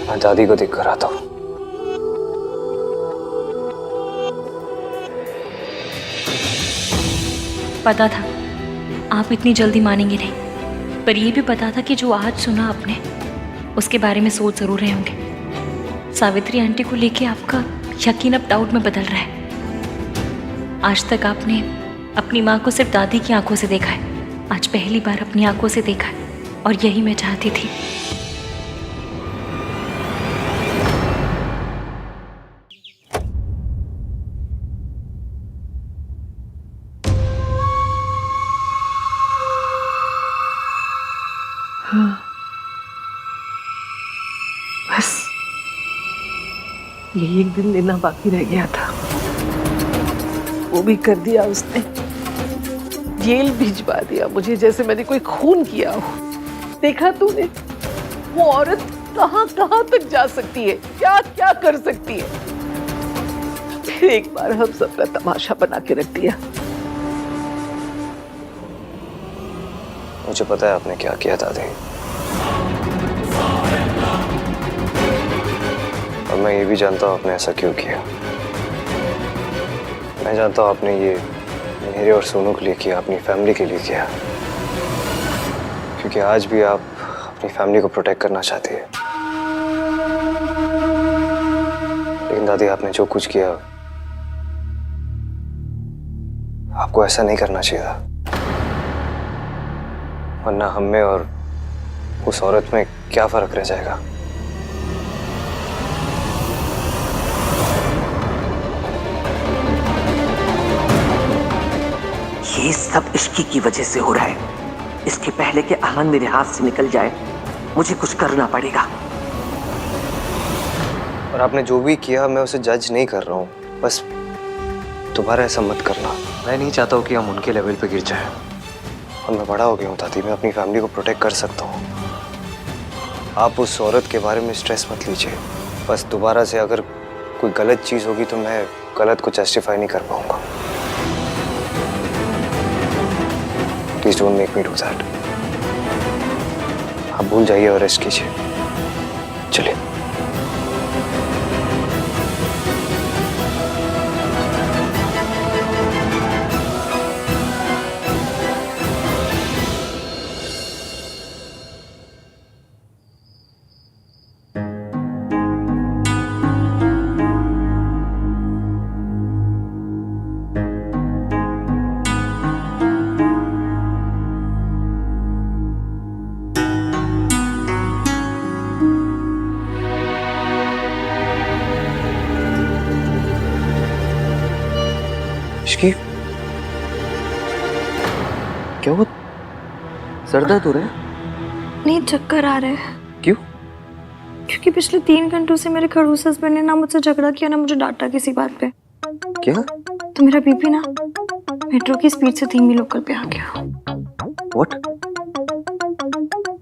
मैं दादी को देख कर आता हूँ। पता था आप इतनी जल्दी मानेंगे नहीं, पर यह भी पता था कि जो आज सुना आपने उसके बारे में सोच जरूर रहे होंगे। सावित्री आंटी को लेके आपका यकीन अब डाउट में बदल रहा है। आज तक आपने अपनी माँ को सिर्फ दादी की आंखों से देखा है, आज पहली बार अपनी आंखों से देखा है, और यही मैं चाहती थी। बस ये एक दिन लेना बाकी रह गया था, वो भी कर दिया उसने। जेल भिजवा दिया मुझे, जैसे मैंने कोई खून किया हो। देखा तूने वो औरत कहां कहां तक जा सकती है, क्या क्या कर सकती है। फिर एक बार हम सबका तमाशा बना के रख दिया। मुझे पता है आपने क्या किया दादी, और मैं ये भी जानता हूँ आपने ऐसा क्यों किया। मैं जानता हूँ आपने ये मेरे और सोनू के लिए किया, अपनी फैमिली के लिए किया, क्योंकि आज भी आप अपनी फैमिली को प्रोटेक्ट करना चाहती है। लेकिन दादी आपने जो कुछ किया, आपको ऐसा नहीं करना चाहिए था, वरना हम में और उस औरत में क्या फर्क रह जाएगा। ये सब इश्की की वजह से हो रहा है। इसके पहले कि आहान मेरे हाथ से निकल जाए, मुझे कुछ करना पड़ेगा। और आपने जो भी किया, मैं उसे जज नहीं कर रहा हूँ, बस दोबारा ऐसा मत करना। मैं नहीं चाहता हूँ कि हम उनके लेवल पे गिर जाए, और मैं बड़ा हो गया हूँ दादी, मैं अपनी फैमिली को प्रोटेक्ट कर सकता हूँ। आप उस औरत के बारे में स्ट्रेस मत लीजिए। बस दोबारा से अगर कोई गलत चीज़ होगी तो मैं गलत को जस्टिफाई नहीं कर पाऊंगा। Please don't make me do that. आप भूल जाइए और रेस्ट कीजिए। चलिए। इश्की, क्या हुआ? सर दर्द हो रहा है? नहीं, चक्कर आ रहे हैं। क्यों? क्योंकि पिछले 3 घंटों से मेरे खड़ूस हस्बैंड ने ना मुझसे झगड़ा किया, ना मुझे डांटा किसी बात पे। क्या? तो मेरा बीपी ना मेट्रो की स्पीड से धीमी लोकल पे आ गया। What?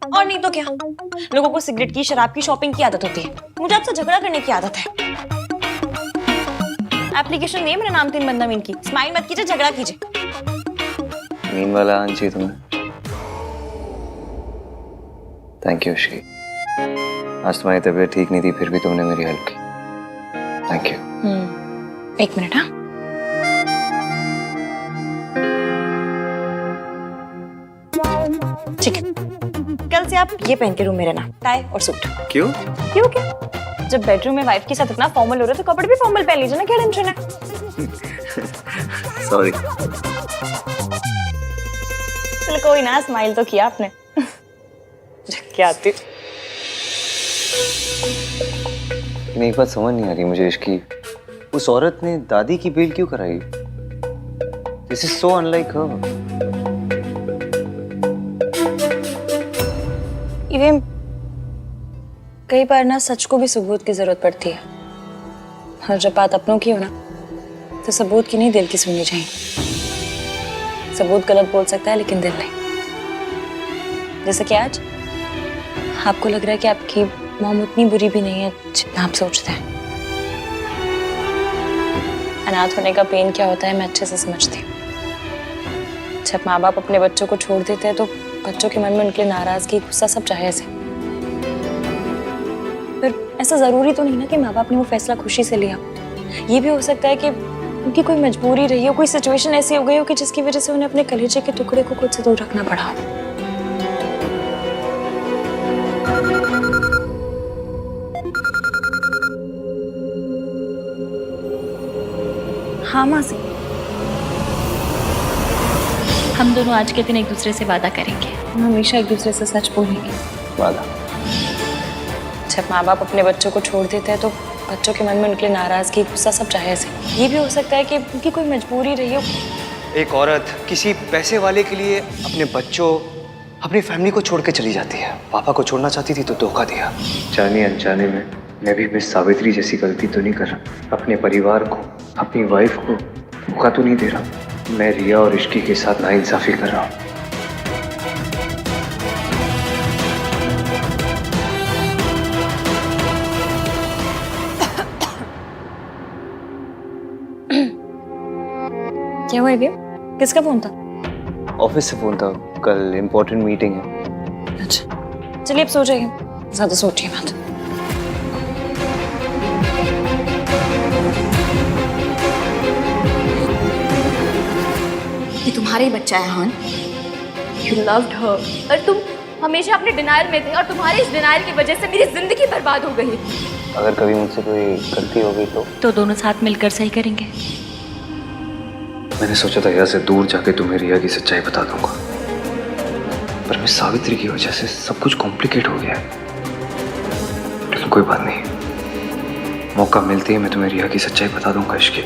और नहीं तो क्या, लोगों को सिगरेट की, शराब की, शॉपिंग की आदत होती है, मुझे आपसे झगड़ा करने की आदत है। एप्लीकेशन दिए मेरा नाम 3 बंदा मीन की। स्माइल मत कीजिए, झगड़ा कीजिए। मीन वाला आना चाहिए तुम्हें। थैंक यू इश्की, आज तुम्हारी तबीयत ठीक नहीं थी, फिर भी तुमने मेरी हेल्प की। Thank you. 1 मिनट। हाँ, ठीक है। कल से आप ये पहन के रूम में रहना, टाई और सूट। क्यों? क्यों क्या? जब बेडरूम में वाइफ के साथ इतना फॉर्मल हो रहा है तो कपड़े भी फॉर्मल पहन लीजिए ना, क्या टेंशन है? सॉरी। चलो कोई ना, स्माइल तो किया आपने। क्या आती? नहीं, बात समझ नहीं आ रही मुझे इश्की, उस औरत ने दादी की बेल क्यों कराई? दिस इज सो अनलाइक हर। इवेम, कई बार ना सच को भी सबूत की जरूरत पड़ती है, और जब बात अपनों की हो ना तो सबूत की नहीं, दिल की सुननी चाहिए। सबूत गलत बोल सकता है लेकिन दिल नहीं। जैसे कि आज आपको लग रहा है कि आपकी मॉम उतनी बुरी भी नहीं है जितना आप सोचते हैं। अनाथ होने का पेन क्या होता है मैं अच्छे से समझती हूँ। जब माँ बाप अपने बच्चों को छोड़ देते हैं तो बच्चों के मन में उनके नाराजगी, गुस्सा सब जायज है। फिर ऐसा जरूरी तो नहीं ना कि माँ बाप ने वो फैसला खुशी से लिया। ये भी हो सकता है कि उनकी कोई मजबूरी रही हो, कोई सिचुएशन ऐसी हो गई हो कि जिसकी वजह से उन्हें अपने कलेजे के टुकड़े को खुद से दूर रखना पड़ा हो। हाँ मासी, हम दोनों आज के दिन एक दूसरे से वादा करेंगे, हम हमेशा एक दूसरे से सच बोलेंगे। वादा? जब माँ बाप अपने बच्चों को छोड़ देते हैं तो बच्चों के मन में उनके लिए नाराजगी, गुस्सा सब जायज़ है। ये भी हो सकता है कि उनकी कोई मजबूरी रही हो। एक औरत किसी पैसे वाले के लिए अपने बच्चों, अपनी फैमिली को छोड़ के चली जाती है। पापा को छोड़ना चाहती थी तो धोखा दिया। जाने अनजाने में मैं भी मिस सावित्री जैसी गलती तो नहीं कर रहा। अपने परिवार को, अपनी वाइफ को धोखा तो नहीं दे रहा। मैं रिया और इश्की के साथ नाइंसाफी कर रहा हूँ। क्या हुआ ये? किसका फोन था? ऑफिस से फोन था, कल इम्पोर्टेंट मीटिंग है। अच्छा चलिए अब सो जाइए, ज्यादा सोचिए मत। ये तुम्हारा ही बच्चा है हान। यू लव्ड हर और तुम हमेशा अपने डिनायल में थे और तुम्हारे इस डिनायल की वजह से मेरी जिंदगी बर्बाद हो गई। अगर कभी मुझसे कोई गलती हो गई तो दोनों साथ मिलकर सही करेंगे। मैंने सोचा था यहाँ से दूर जाके तुम्हें रिया की सच्चाई बता दूंगा, पर मिस सावित्री की वजह से सब कुछ कॉम्प्लिकेट हो गया है। लेकिन कोई बात नहीं, मौका मिलते ही मैं तुम्हें रिया की सच्चाई बता दूंगा। इश्की,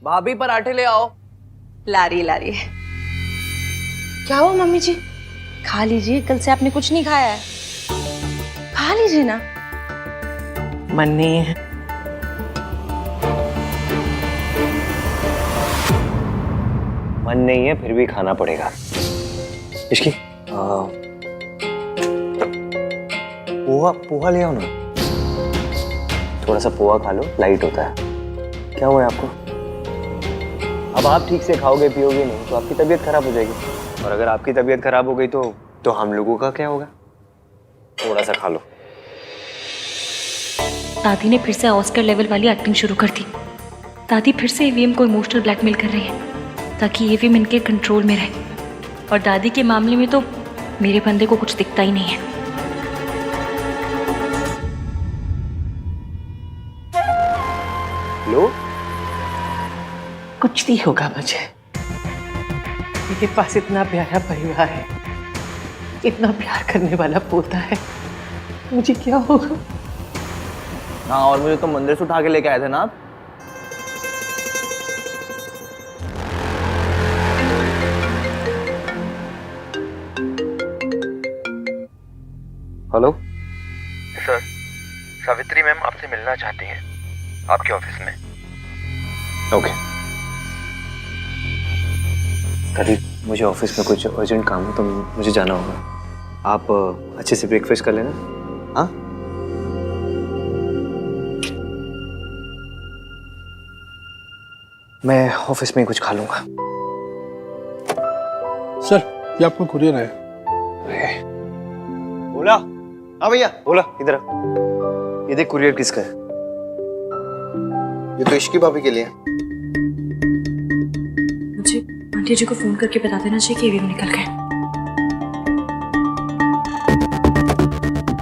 भाभी पराठे ले आओ। ला रही। क्या हुआ मम्मी जी? खा लीजिए, कल से आपने कुछ नहीं खाया है, खा लीजिए ना। मन नहीं है। मन नहीं है फिर भी खाना पड़ेगा। इश्की, पोहा ले आओ ना। थोड़ा सा पोहा खा लो, लाइट होता है। क्या हुआ है आपको? अब आप ठीक से खाओगे पियोगे नहीं तो आपकी तबीयत खराब हो जाएगी, और अगर आपकी तबीयत खराब हो गई तो हम लोगों का क्या होगा? थोड़ा सा खा लो। दादी ने फिर से ऑस्कर लेवल वाली एक्टिंग शुरू कर दी। दादी फिर से ईवीएम को इमोशनल ब्लैकमेल कर रही है ताकि ईवीएम इनके कंट्रोल में रहे, और दादी के मामले में तो मेरे बंदे को कुछ दिखता ही नहीं है। लो, कुछ नहीं होगा मुझे। मेरे पास इतना प्यारा परिवार है, इतना प्यार करने वाला पोता है, मुझे क्या होगा? हाँ, और मुझे तो मंदिर से उठा के लेके आए थे ना आप। हेलो सर, सावित्री मैम आपसे मिलना चाहती हैं आपके ऑफिस में। ओके। कभी मुझे ऑफिस में कुछ अर्जेंट काम है तो मुझे जाना होगा। आप अच्छे से ब्रेकफास्ट कर लेना। हाँ, मैं ऑफिस में ही कुछ खा लूंगा। सर, ये आपका कुरियर है। बोला? हाँ भैया, बोला इधर आ। ये देख कुरियर किसका है? ये तो इश्की भाभी के लिए है। मुझे आंटी जी को फोन करके बता देना चाहिए कि ईवीएम निकल गए।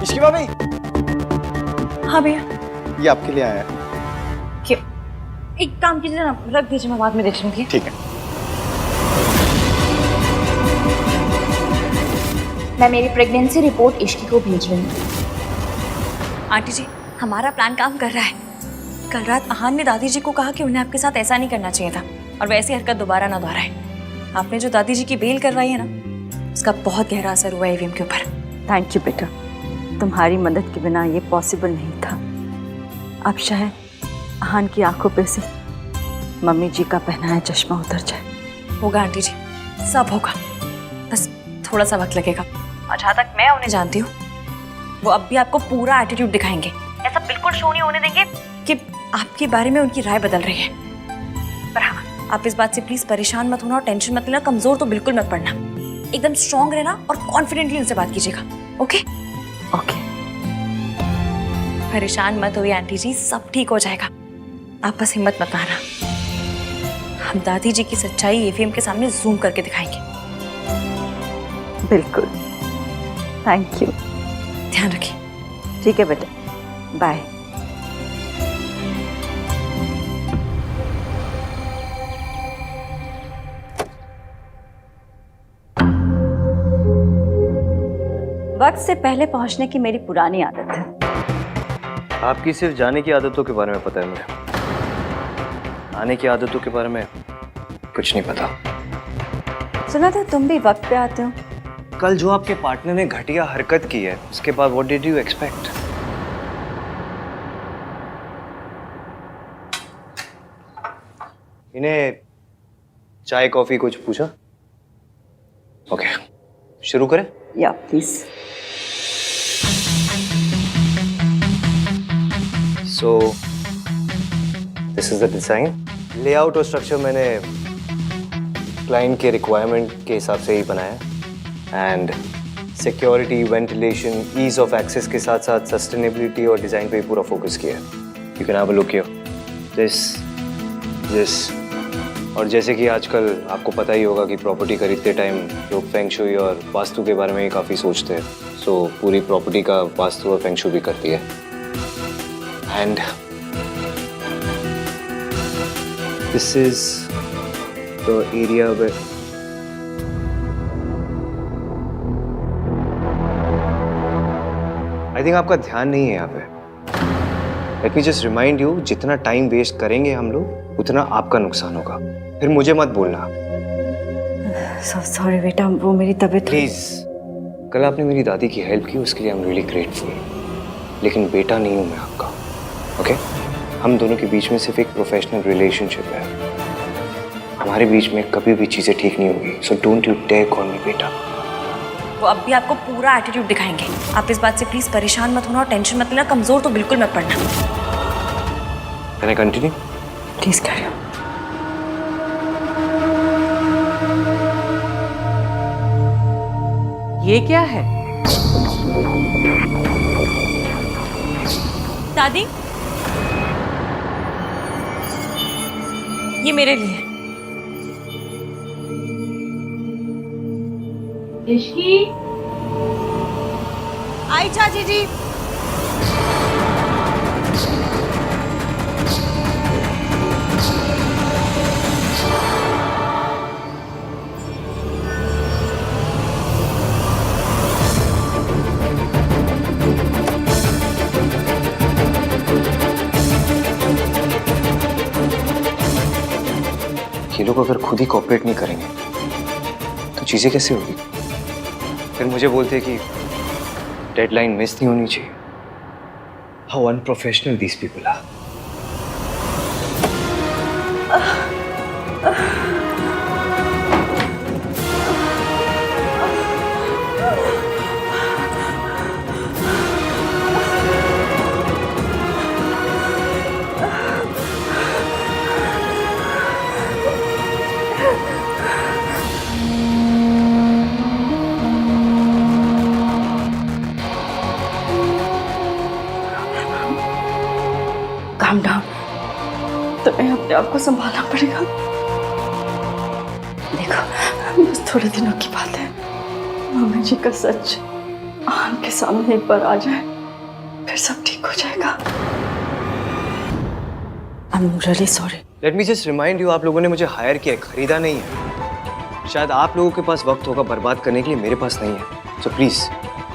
इश्की भाभी, हाँ भैया। ये आपके लिए आया है। क्या? एक काम कीजिए ना, रख दीजिए, मैं बाद में देख लूंगी। ठीक है। मैं मेरी प्रेगनेंसी रिपोर्ट इश्की को भेज रही हूँ। आंटी जी, हमारा प्लान काम कर रहा है। कल रात आहान ने दादी जी को कहा कि उन्हें आपके साथ ऐसा नहीं करना चाहिए था, और वैसी हरकत दोबारा ना दोहराए। आपने जो दादी जी की बेल करवाई है ना, उसका बहुत गहरा असर हुआ ईवीएम के ऊपर। थैंक यू बेटा, तुम्हारी मदद के बिना ये पॉसिबल नहीं था। अब शायद आहान की आंखों पे से मम्मी जी का पहनाया चश्मा उतर जाए। होगा आंटी जी, सब होगा, बस थोड़ा सा वक्त लगेगा। और जहाँ तक मैं उन्हें जानती हूँ, वो अब भी आपको पूरा एटीट्यूड दिखाएंगे। ऐसा बिल्कुल शो नहीं होने देंगे कि आपके बारे में उनकी राय बदल रही है। पर हाँ, आप इस बात से प्लीज परेशान मत होना और टेंशन मत लेना, कमजोर तो बिल्कुल मत पड़ना। एकदम स्ट्रांग रहना और कॉन्फिडेंटली उनसे बात कीजिएगा। Okay okay. परेशान मत होइए आंटी जी, सब ठीक हो जाएगा। आप बस हिम्मत मत हारना। हम दादी जी की सच्चाई ईवीएम के सामने जूम करके दिखाएंगे। बिल्कुल, थैंक यू। ध्यान रखिए। ठीक है बेटा, बाय। वक्त से पहले पहुंचने की मेरी पुरानी आदत है। आपकी सिर्फ जाने की आदतों के बारे में पता है मुझे, आने की आदतों के बारे में कुछ नहीं पता। सुना था तुम भी वक्त पे आते हो। कल जो आपके पार्टनर ने घटिया हरकत की है उसके बाद व्हाट डिड यू एक्सपेक्ट? इन्हें चाय कॉफी कुछ पूछा? ओके, शुरू करें? या please. So this is the design. Layout और स्ट्रक्चर मैंने क्लाइंट के रिक्वायरमेंट के हिसाब से ही बनाया and security, ventilation, ease of access के साथ साथ सस्टेनेबिलिटी और डिजाइन पे पूरा फोकस किया है। You can have a look here. This और जैसे कि आजकल आपको पता ही होगा कि प्रॉपर्टी खरीदते टाइम लोग फेंग शुई और वास्तु के बारे में ही काफ़ी सोचते हैं। सो पूरी प्रॉपर्टी का वास्तु और फेंग शुई भी करती है। And this is the area way I think आपका ध्यान नहीं है यहाँ पे। Let me just remind you, जितना टाइम वेस्ट करेंगे हम लोग उतना आपका नुकसान होगा। फिर मुझे मत बोलना। सॉरी बेटा, वो मेरी तबीयत। प्लीज, कल आपने मेरी दादी की हेल्प की, उसके लिए आई एम रियली ग्रेटफुल। लेकिन बेटा नहीं हूं मैं आपका, ओके? हम दोनों के बीच में सिर्फ एक प्रोफेशनल रिलेशनशिप है। हमारे बीच में कभी भी चीजें ठीक नहीं होगी। So don't you dare call me बेटा। वो अब भी आपको पूरा एटीट्यूड दिखाएंगे। आप इस बात से प्लीज परेशान मत होना और टेंशन मत लेना। कमजोर तो बिल्कुल मत पड़ना। Can I continue? Please carry on. ये क्या है? दादी, ये मेरे लिए। आई चाची जी। ये लोग अगर खुद ही कोऑपरेट नहीं करेंगे तो चीजें कैसे होगी? फिर मुझे बोलते कि डेडलाइन मिस नहीं होनी चाहिए। How unprofessional these people are. Calm down. तुम्हें अपने आप को संभालना पड़ेगा। देखो, बस थोड़े दिनों की बात है। मम्मी जी का सच आन के सामने एक बार आ जाए, फिर सब ठीक हो जाएगा। I am really sorry. Let me just remind you, आप लोगों ने मुझे हायर किया है, खरीदा नहीं है। शायद आप लोगों के पास वक्त होगा बर्बाद करने के लिए, मेरे पास नहीं है। So please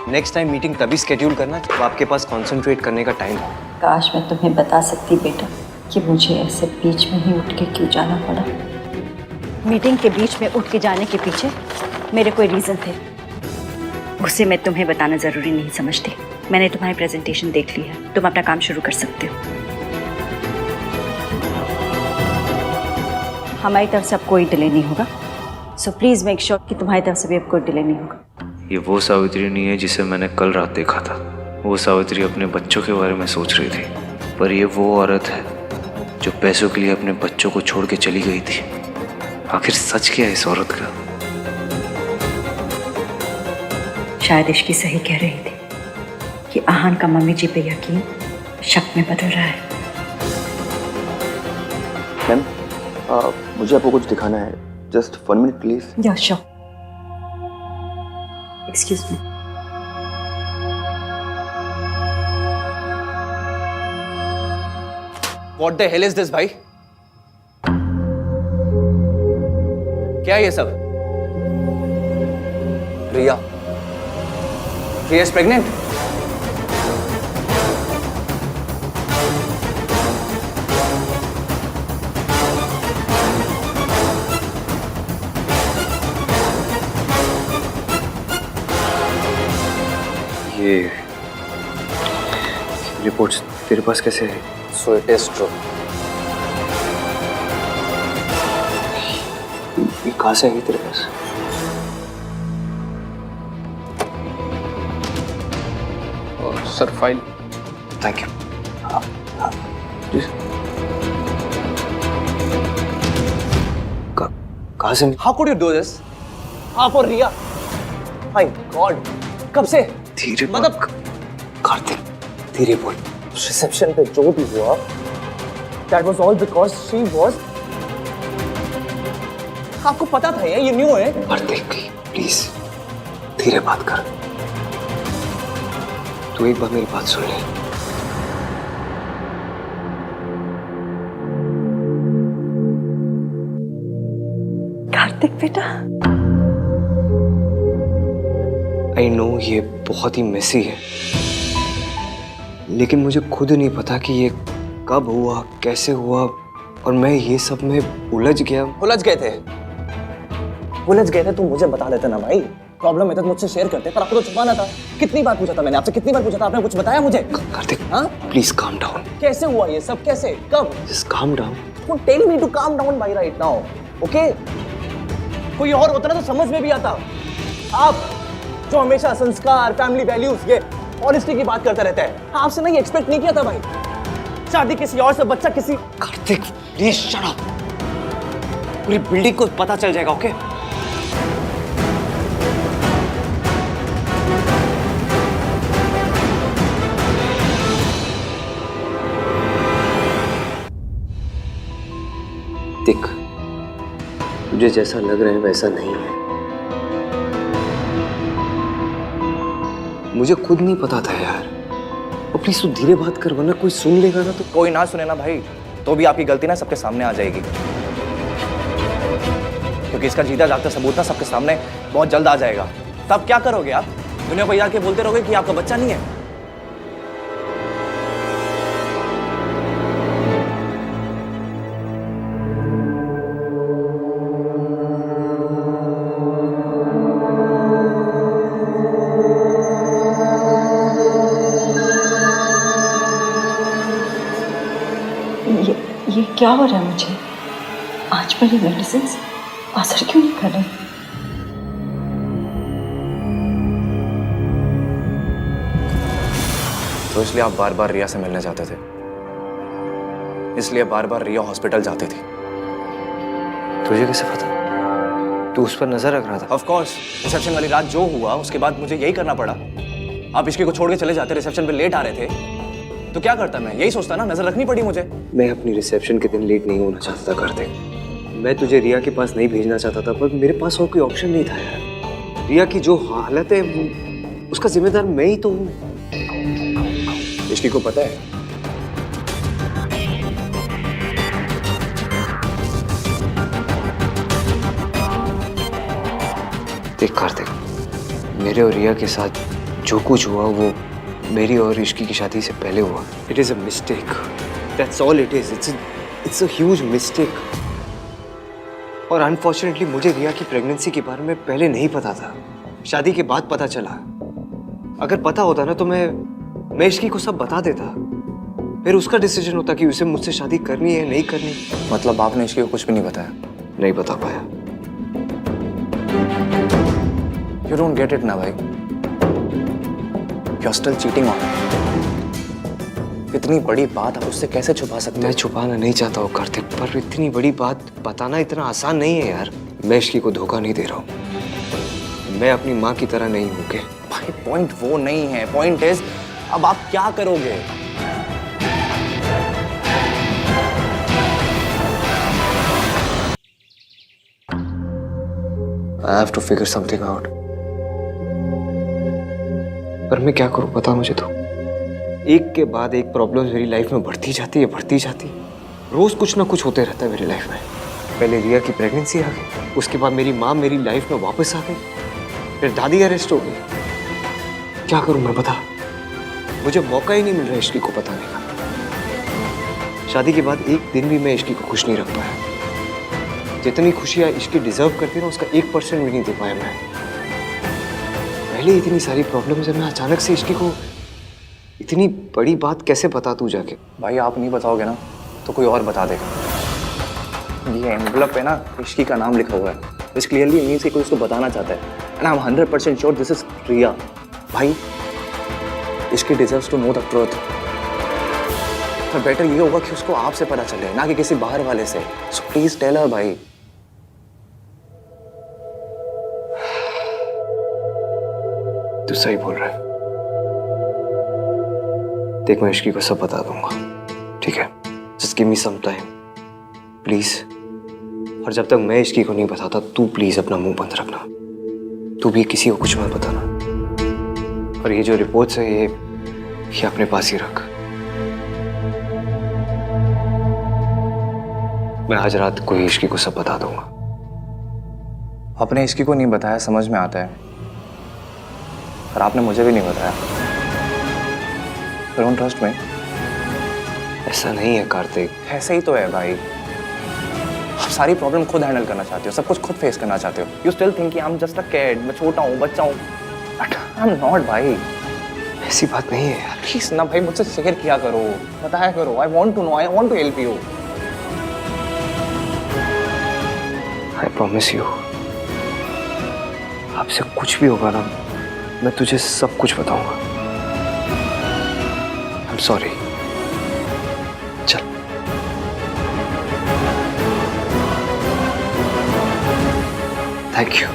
next time meeting तभी स्केड्यूल करना जब आपके पास कॉन्सेंट्रेट करने का टाइम हो। काश मैं तुम्हें बता सकती बेटा कि मुझे ऐसे बीच में ही उठ के क्यों जाना पड़ा। मीटिंग के बीच में उठ के जाने के पीछे मेरे कोई रीजन थे, उसे मैं तुम्हें बताना जरूरी नहीं समझती। मैंने तुम्हारी प्रेजेंटेशन देख ली है, तुम अपना काम शुरू कर सकते हो। हमारी तरफ से अब कोई डिले नहीं होगा। सो प्लीज मेक श्योर कि तुम्हारी तरफ से भी अब कोई डिले नहीं होगा। ये वो सावित्री नहीं है जिसे मैंने कल रात देखा था। वो सावित्री अपने बच्चों के बारे में सोच रही थी, पर ये वो औरत है जो पैसों के लिए अपने बच्चों को छोड़ के चली गई थी। आखिर सच क्या है इस औरत का? शायद इश्की सही कह रही थी कि आहान का मम्मी जी पे यकीन शक में बदल रहा है। मैम, मुझे आपको कुछ दिखाना है। Just 1 minute please. Yeah sure. Excuse me. What the hell is this, भाई? क्या है ये सब? रिया is pregnant? ये रिपोर्ट्स तेरे पास कैसे है? So it is true. ये कहाँ से आई तेरे पास? Sir file. Thank you. कहाँ से? How could you do this? आप और रिया? My God! कब से? धीरे मतलब कार्तिक, धीरे बोल। रिसेप्शन पे जो भी हुआ, that was all because she was. आपको पता था ये न्यू है? कार्तिक प्लीज धीरे बात कर। तू एक बार मेरी बात सुन ले। कार्तिक बेटा, आई नो ये बहुत ही मेसी है, लेकिन मुझे खुद नहीं पता कि ये कब हुआ, कैसे हुआ, और मैं ये सब में उलझ गया। उलझ गए थे तो मुझे बता देते ना भाई। प्रॉब्लम है तो मुझसे शेयर करते, पर आपको तो छुपाना था। कितनी बार पूछा था मैंने आपसे, कितनी बार पूछा था, आपने कुछ बताया मुझे? कार्तिक हाँ प्लीज काम डाउन। कैसे हुआ ये सब, कैसे, कब? Just calm down. Tell me to calm down भाई राइट नाउ, ओके? कोई और होता ना तो समझ में भी आता। आप जो हमेशा संस्कार, फैमिली वैल्यूज, ये ऑनेस्टी की बात करते रहते हैं, आपसे ना ये एक्सपेक्ट नहीं किया था भाई। शादी किसी और से, बच्चा किसी। Kartik please shut up. पूरी बिल्डिंग को पता चल जाएगा, ओके? देख, तुझे जैसा लग रहा है वैसा नहीं है। मुझे खुद नहीं पता था यार। और प्लीज तू धीरे बात कर, वरना कोई सुन लेगा ना तो। कोई ना सुने ना भाई, तो भी आपकी गलती ना सबके सामने आ जाएगी, क्योंकि इसका जीता जागता सबूत ना सबके सामने बहुत जल्द आ जाएगा। तब क्या करोगे आप? दुनिया को जाके बोलते रहोगे कि आपका बच्चा नहीं है। ये क्या हो रहा है मुझे? आज मेरी मेडिसिन असर क्यों नहीं कर रही? तो इसलिए आप बार बार रिया से मिलने जाते थे, इसलिए बार बार रिया हॉस्पिटल जाती थी। तुझे कैसे पता? तू उस पर नजर रख रहा था? ऑफ कोर्स, रिसेप्शन वाली रात जो हुआ उसके बाद मुझे यही करना पड़ा। आप इश्की को छोड़ के चले जाते, रिसेप्शन पे लेट आ रहे थे, तो क्या करता मैं? यही सोचता ना, नजर रखनी पड़ी मुझे। मैं अपनी रिसेप्शन के दिन लेट नहीं होना चाहता था कार्तिक। मैं तुझे रिया के पास नहीं भेजना चाहता था, पर मेरे पास और कोई ऑप्शन नहीं था यार। रिया की जो हालत है वो, उसका जिम्मेदार मैं ही तो हूँ। इश्की को पता है? देख कार्तिक, मेरे और रिया के साथ जो कुछ हुआ वो मेरी और इश्की की शादी से पहले हुआ। It is a mistake, that's all it is. It's a huge mistake. और अनफॉर्चुनेटली मुझे रिया की प्रेगनेंसी के बारे में पहले नहीं पता था, शादी के बाद पता चला। अगर पता होता ना तो मैं इश्की को सब बता देता, फिर उसका डिसीजन होता कि उसे मुझसे शादी करनी है नहीं करनी। मतलब आपने इश्की को कुछ भी नहीं बताया? नहीं बता पाया। You don't get it ना भाई। You're still cheating on her। इतनी बड़ी बात आप उससे कैसे छुपा सकते हो? मैं छुपाना नहीं चाहता हूँ कार्तिक, पर इतनी बड़ी बात बताना इतना आसान नहीं है यार। मैं इश्की को धोखा नहीं दे रहा हूँ। मैं अपनी माँ की तरह नहीं हूँ। भाई पॉइंट वो नहीं है, पॉइंट इज अब आप क्या करोगे? I have to figure something out। पर मैं क्या करूं बता मुझे तो। एक के बाद एक प्रॉब्लम मेरी लाइफ में बढ़ती जाती है। रोज कुछ ना कुछ होते रहता है मेरी लाइफ में। पहले रिया की प्रेगनेंसी आ गई, उसके बाद मेरी माँ मेरी लाइफ में वापस आ गई, फिर दादी अरेस्ट हो गई। क्या करूं मैं बता? मुझे मौका ही नहीं मिल रहा इश्की को बताने का। शादी के बाद एक दिन भी मैं इश्की को खुश नहीं रख पाया। जितनी खुशियां इश्की डिजर्व करती ना, उसका 1% भी नहीं दे पाया मैं। पहले इतनी सारी प्रॉब्लम्स है, मैं अचानक से इश्की को इतनी बड़ी बात कैसे बता दूं जाके? भाई आप नहीं बताओगे ना तो कोई और बता देगा। ये एनवलप है ना, इश्की का नाम लिखा हुआ है, दिस क्लियरली मींस कि कोई उसको बताना चाहता है and I am 100% sure this is Riya. भाई इश्की deserves to know the truth. पर बेटर ये होगा कि उसको आपसे पता चले, ना कि किसी बाहर वाले से। सो प्लीज टेल हर भाई। तू सही बोल रहा है। देख मैं इश्की को सब बता दूंगा, ठीक है? Just give me some time please. और जब तक मैं इश्की को नहीं बताता, तू प्लीज अपना मुंह बंद रखना। तू भी किसी को कुछ मत बताना। और ये जो रिपोर्ट्स है ये अपने पास ही रख। मैं आज रात को इश्की को सब बता दूंगा। आपने इश्की को नहीं बताया, समझ में आता है, पर आपने मुझे भी नहीं बताया। Don't trust me. ऐसा नहीं है कार्तिक। ऐसे ही तो है भाई। आप सारी प्रॉब्लम खुद हैंडल करना चाहते हो, सब कुछ खुद फेस करना चाहते हो। You still think I am just a kid, मैं छोटा हूँ, बच्चा हूँ। आई एम नॉट भाई। ऐसी बात नहीं है यार। प्लीज ना भाई, मुझसे शेयर किया करो, बताया करो। I want to know, I want to help you. I promise you, आपसे कुछ भी होगा ना, मैं तुझे सब कुछ बताऊंगा। I am sorry. चल। Thank you.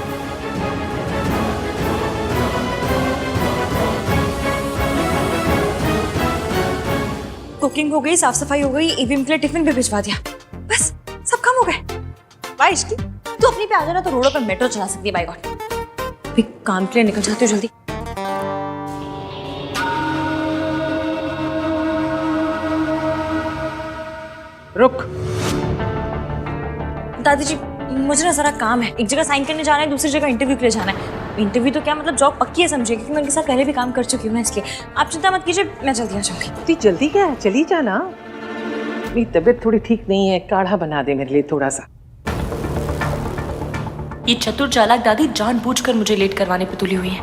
कुकिंग हो गई, साफ सफाई हो गई, ईवीएम के लिए टिफिन भी भिजवा दिया, बस सब काम हो गए। भाई इश्की, तू अपनी पे आ जाना तो रोडों पर मेट्रो चला सकती है। बाय गॉड, भी काम के लिए निकल जाती हो जल्दी। रुक। दादी जी मुझे ना जरा काम है, एक जगह साइन करने जाना है, दूसरी जगह इंटरव्यू के लिए जाना है। इंटरव्यू तो क्या मतलब जॉब पक्की है समझिए, क्योंकि मैं उनके साथ पहले भी काम कर चुकी हूँ ना, इसलिए आप चिंता मत कीजिए, मैं जल्दी आ जाऊंगी। इतनी जल्दी क्या है, चली जाना। मेरी तबीयत थोड़ी ठीक नहीं है, काढ़ा बना दे मेरे लिए थोड़ा सा। ये चतुर चालाक दादी जानबूझकर मुझे लेट करवाने पे तुली हुई है।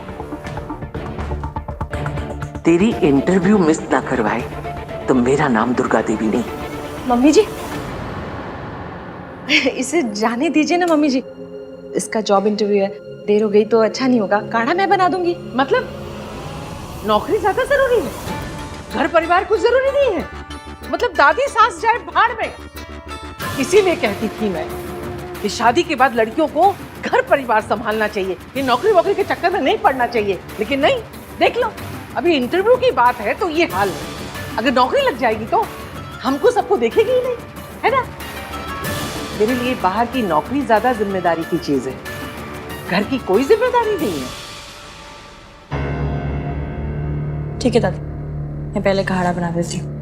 तेरी इंटरव्यू मिस ना करवाए तो मेरा नाम दुर्गा देवी नहीं। मम्मी जी इसे जाने दीजिए ना मम्मी जी, इसका जॉब इंटरव्यू है, देर हो गई तो अच्छा नहीं होगा। काढ़ा मैं बना दूंगी। मतलब नौकरी ज्यादा जरूरी है, घर परिवार कुछ जरूरी नहीं है? मतलब दादी सास जाए भाड़ में। इसीलिए कहती थी मैं कि शादी के बाद लड़कियों को घर परिवार संभालना चाहिए, ये नौकरी वोकरी के चक्कर में नहीं पड़ना चाहिए। लेकिन नहीं, देख लो अभी इंटरव्यू की बात है तो ये हाल है। अगर नौकरी लग जाएगी तो हमको सबको देखेगी ही नहीं, है ना? मेरे लिए बाहर की नौकरी ज्यादा जिम्मेदारी की चीज है, घर की कोई जिम्मेदारी नहीं है। ठीक है दादी, मैं पहले काढ़ा बना देती हूँ।